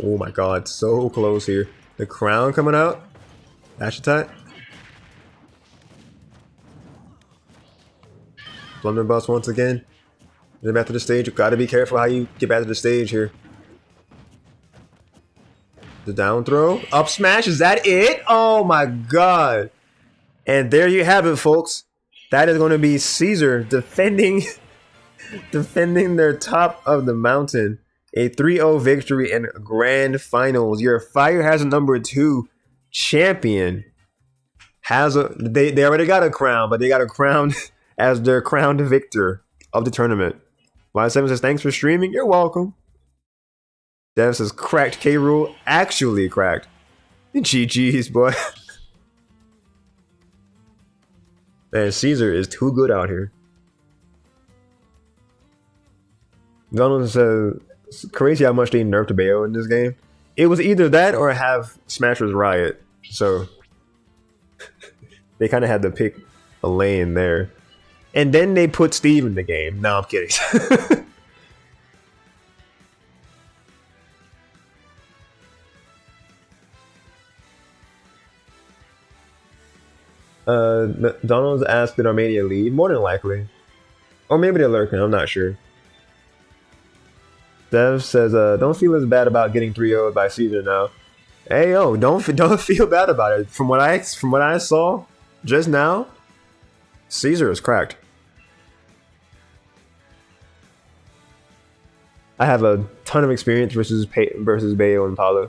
Oh my god, so close here. The crown coming out. Dash attack. Blunderbuss once again. Get back to the stage. You gotta be careful how you get back to the stage here. The down throw. Up smash. Is that it? Oh my god. And there you have it, folks. That is going to be Caesar defending their top of the mountain. A 3-0 victory in grand finals. Your Fire Hazard number 2 champion has a they already got a crown, but they got a crown as their crowned victor of the tournament. Y7 says thanks for streaming. You're welcome. Dev says cracked K. Rool. Actually cracked. GG's, boy. Man, Caesar is too good out here. Donald says it's crazy how much they nerfed Bayo in this game. It was either that or have Smashers Riot. So they kind of had to pick a lane there. And then they put Steve in the game. No, I'm kidding. Donald's asked did Armenia lead? More than likely. Or maybe they're lurking, I'm not sure. Dev says, don't feel as bad about getting 3-0'd by Caesar now. Hey yo, don't feel bad about it. From what I saw just now, Caesar is cracked. I have a ton of experience versus Bayo and Paulo.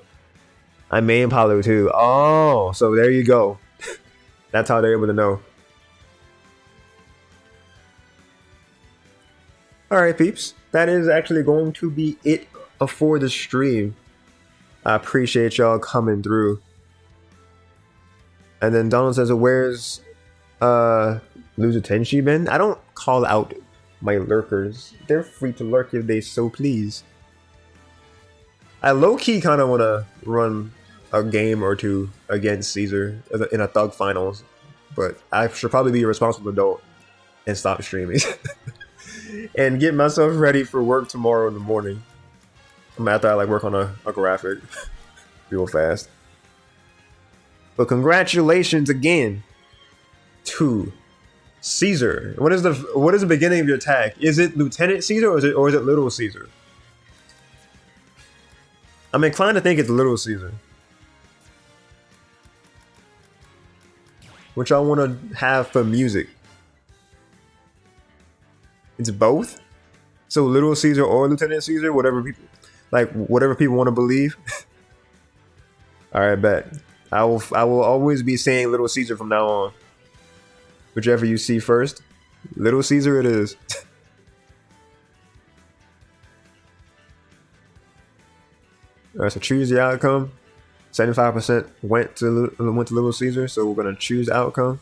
I main Paulo too. Oh, so there you go. That's how they're able to know. Alright, peeps. That is actually going to be it for the stream. I appreciate y'all coming through. And then Donald says, where's Loser Tenchi been? I don't call out my lurkers. They're free to lurk if they so please. I low-key kind of want to run a game or two against Caesar in a Thug Finals, but I should probably be a responsible adult and stop streaming. and get myself ready for work tomorrow in the morning. After I like work on a graphic real fast. But congratulations again to Caesar. What is the beginning of your tag? Is it Lieutenant Caesar or is it Little Caesar? I'm inclined to think it's Little Caesar. Which I want to have for music. It's both. So Little Caesar or Lieutenant Caesar, whatever people want to believe. All right, bet. I will always be saying Little Caesar from now on. Whichever you see first, Little Caesar it is. All right, so choose the outcome. 75% went to Little Caesar, so we're gonna choose the outcome,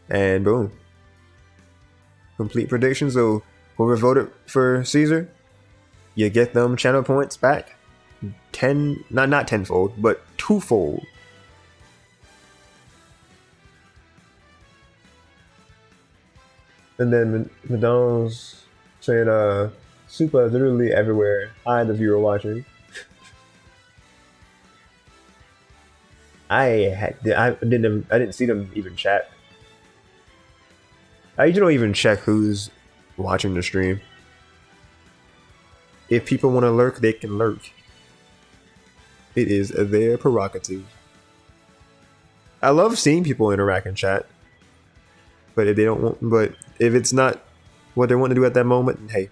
and boom. Complete prediction. So whoever voted for Caesar, you get them channel points back. Not tenfold, but twofold. And then McDonald's saying, "Super is literally everywhere." Hi, the viewer watching. I didn't see them even chat. I usually don't even check who's watching the stream. If people want to lurk, they can lurk. It is their prerogative. I love seeing people interact in chat, but if it's not what they want to do at that moment, hey,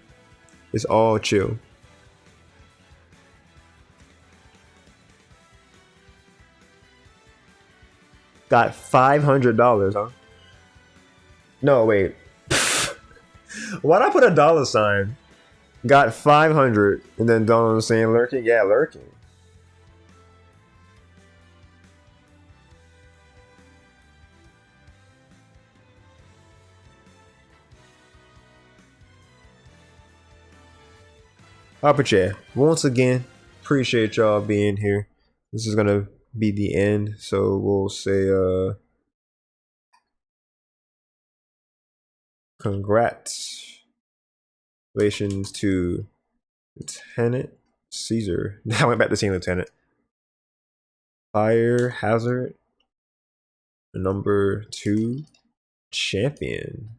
it's all chill. Got $500, huh? No, wait. Why'd I put a $? Got 500, and then Donald saying lurking? Yeah, lurking. But yeah, once again, appreciate y'all being here. This is gonna be the end, so we'll say congratulations to Lieutenant Caesar. Now I went back to seeing Lieutenant. Fire Hazard #2 champion.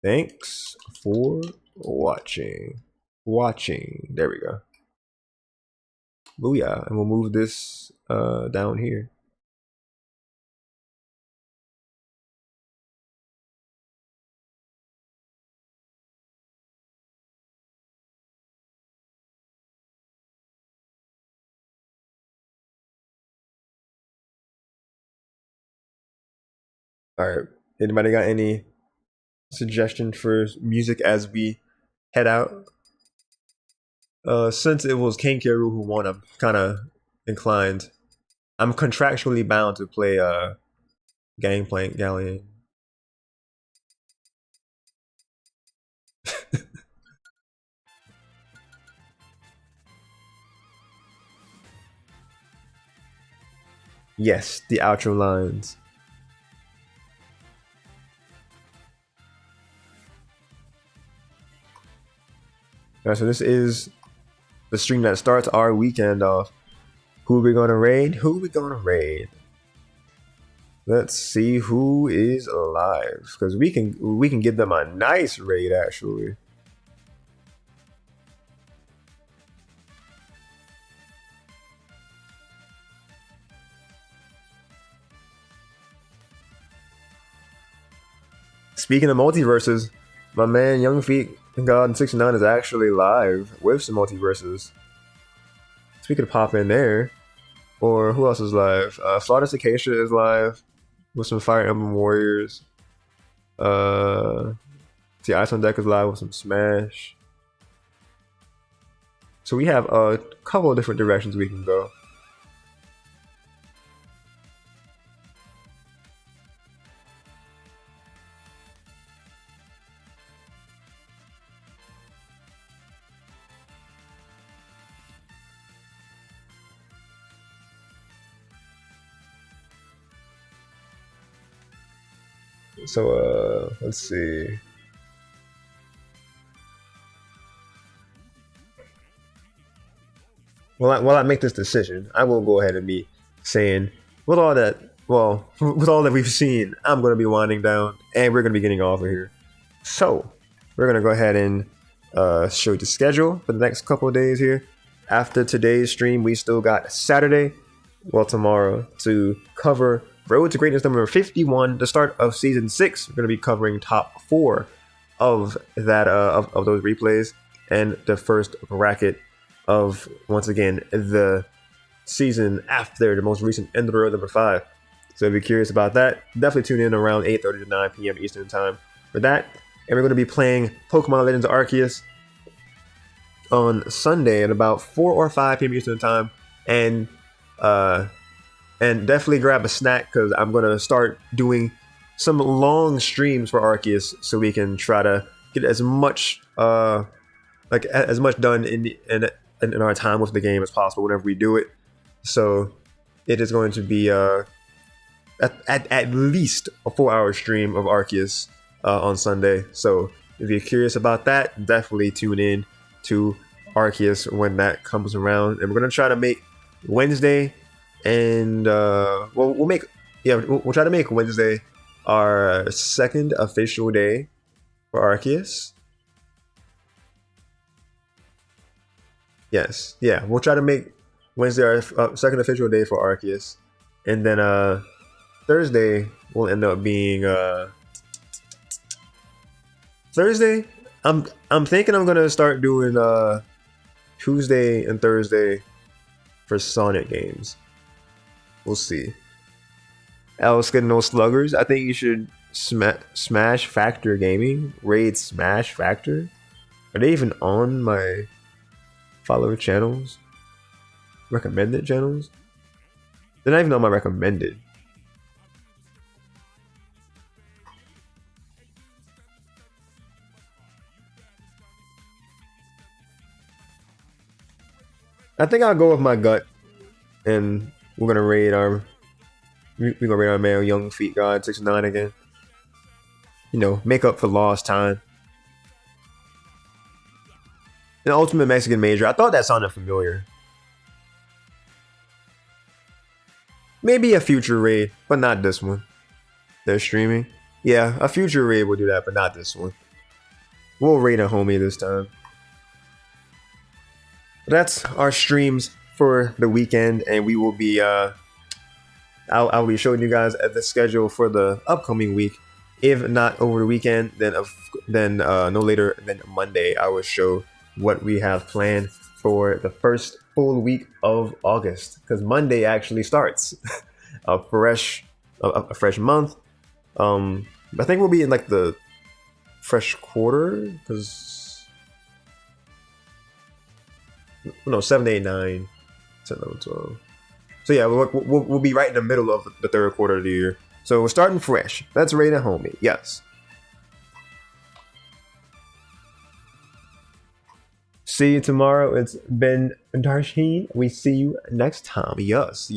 Thanks for watching. There we go. Booyah. And we'll move this down here. All right. Anybody got any suggestion for music as we head out? Since it was King K. Rool who won, I'm kind of inclined. I'm contractually bound to play Gangplank Galleon. Yes, the outro lines. All right, so this is the stream that starts our weekend off. Who are we gonna raid? Let's see who is alive, because we can give them a nice raid actually. Speaking of multiverses, my man Young Feet God 69 is actually live with some multiverses. So we could pop in there. Or who else is live? Flawless Acacia is live with some Fire Emblem Warriors. The Ice on Deck is live with some Smash. So we have a couple of different directions we can go. So let's see. while I make this decision, I will go ahead and be saying, with all that, well, with all that we've seen, I'm going to be winding down, and we're going to be getting off of here. So, we're going to go ahead and show you the schedule for the next couple of days here. After today's stream, we still got Saturday, well, tomorrow, to cover Road to Greatness number 51, the start of Season 6. We're going to be covering top 4 of that of those replays, and the first bracket of, once again, the season after the most recent End of the Road number 5. So if you're curious about that, definitely tune in around 8:30 to 9 p.m. Eastern Time for that. And we're going to be playing Pokemon Legends Arceus on Sunday at about 4 or 5 p.m. Eastern Time. And definitely grab a snack, because I'm going to start doing some long streams for Arceus, so we can try to get as much as much done in our time with the game as possible whenever we do it. So it is going to be at least a 4-hour stream of Arceus on Sunday. So if you're curious about that, definitely tune in to Arceus when that comes around. And we're gonna try to make Wednesday, and we'll try to make Wednesday our second official day for Arceus. Yes, yeah, we'll try to make Wednesday our second official day for Arceus, and then Thursday will end up being Thursday. I'm thinking I'm gonna start doing Tuesday and Thursday for Sonic games. We'll see. Else getting no sluggers. I think you should Smash Factor Gaming, raid Smash Factor. Are they even on my follower channels? Recommended channels? They're not even on my recommended. I think I'll go with my gut, and we're gonna raid our man Young Feet God 69 again. You know, make up for lost time. The Ultimate Mexican Major. I thought that sounded familiar. Maybe a future raid, but not this one. They're streaming. Yeah, a future raid will do that, but not this one. We'll raid a homie this time. That's our streams for the weekend, and we will be I'll be showing you guys the schedule for the upcoming week. If not over the weekend, then no later than Monday, I will show what we have planned for the first full week of August, because Monday actually starts a fresh month. I think we'll be in like the fresh quarter, because 7, 8, 9, 10, 11, 12. So yeah, we'll be right in the middle of the third quarter of the year. So we're starting fresh. That's right at homie. Yes. See you tomorrow. It's been Darsheen. We see you next time. Yes.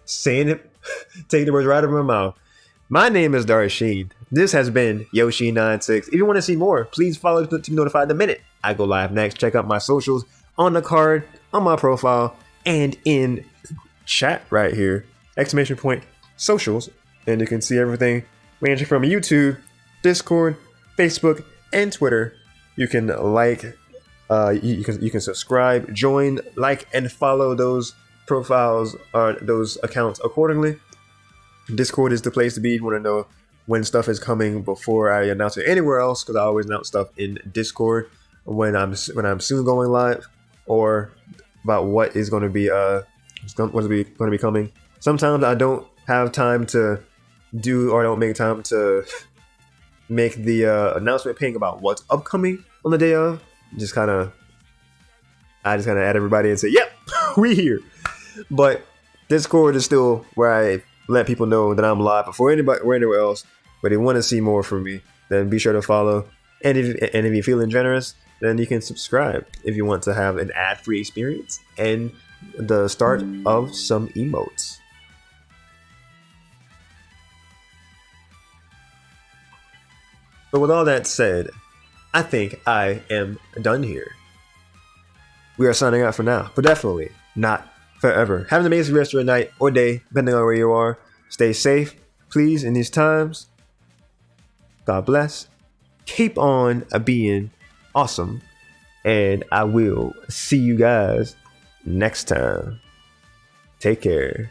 Saying it, take the words right out of my mouth. My name is Darsheen. This has been Yoshi96. If you want to see more, please follow to be notified the minute I go live next. Check out my socials on the card, on my profile, and in chat right here. !socials. And you can see everything ranging from YouTube, Discord, Facebook, and Twitter. You can you can subscribe, join, like, and follow those profiles or those accounts accordingly. Discord is the place to be. You want to know when stuff is coming before I announce it anywhere else, because I always announce stuff in Discord when I'm soon going live, or about what is going to be coming. Sometimes I don't have time to do, or I don't make time to make the announcement ping about what's upcoming on the day of. I just kind of add everybody and say, yep, we here. But Discord is still where I let people know that I'm live before anybody or anywhere else. But if you want to see more from me, then be sure to follow. And if you're feeling generous, then you can subscribe if you want to have an ad-free experience and the start of some emotes. But with all that said, I think I am done here. we are signing out for now, but definitely not forever. Have an amazing rest of your night or day, depending on where you are. Stay safe, please, in these times. God bless. Keep on being awesome. And I will see you guys next time. Take care.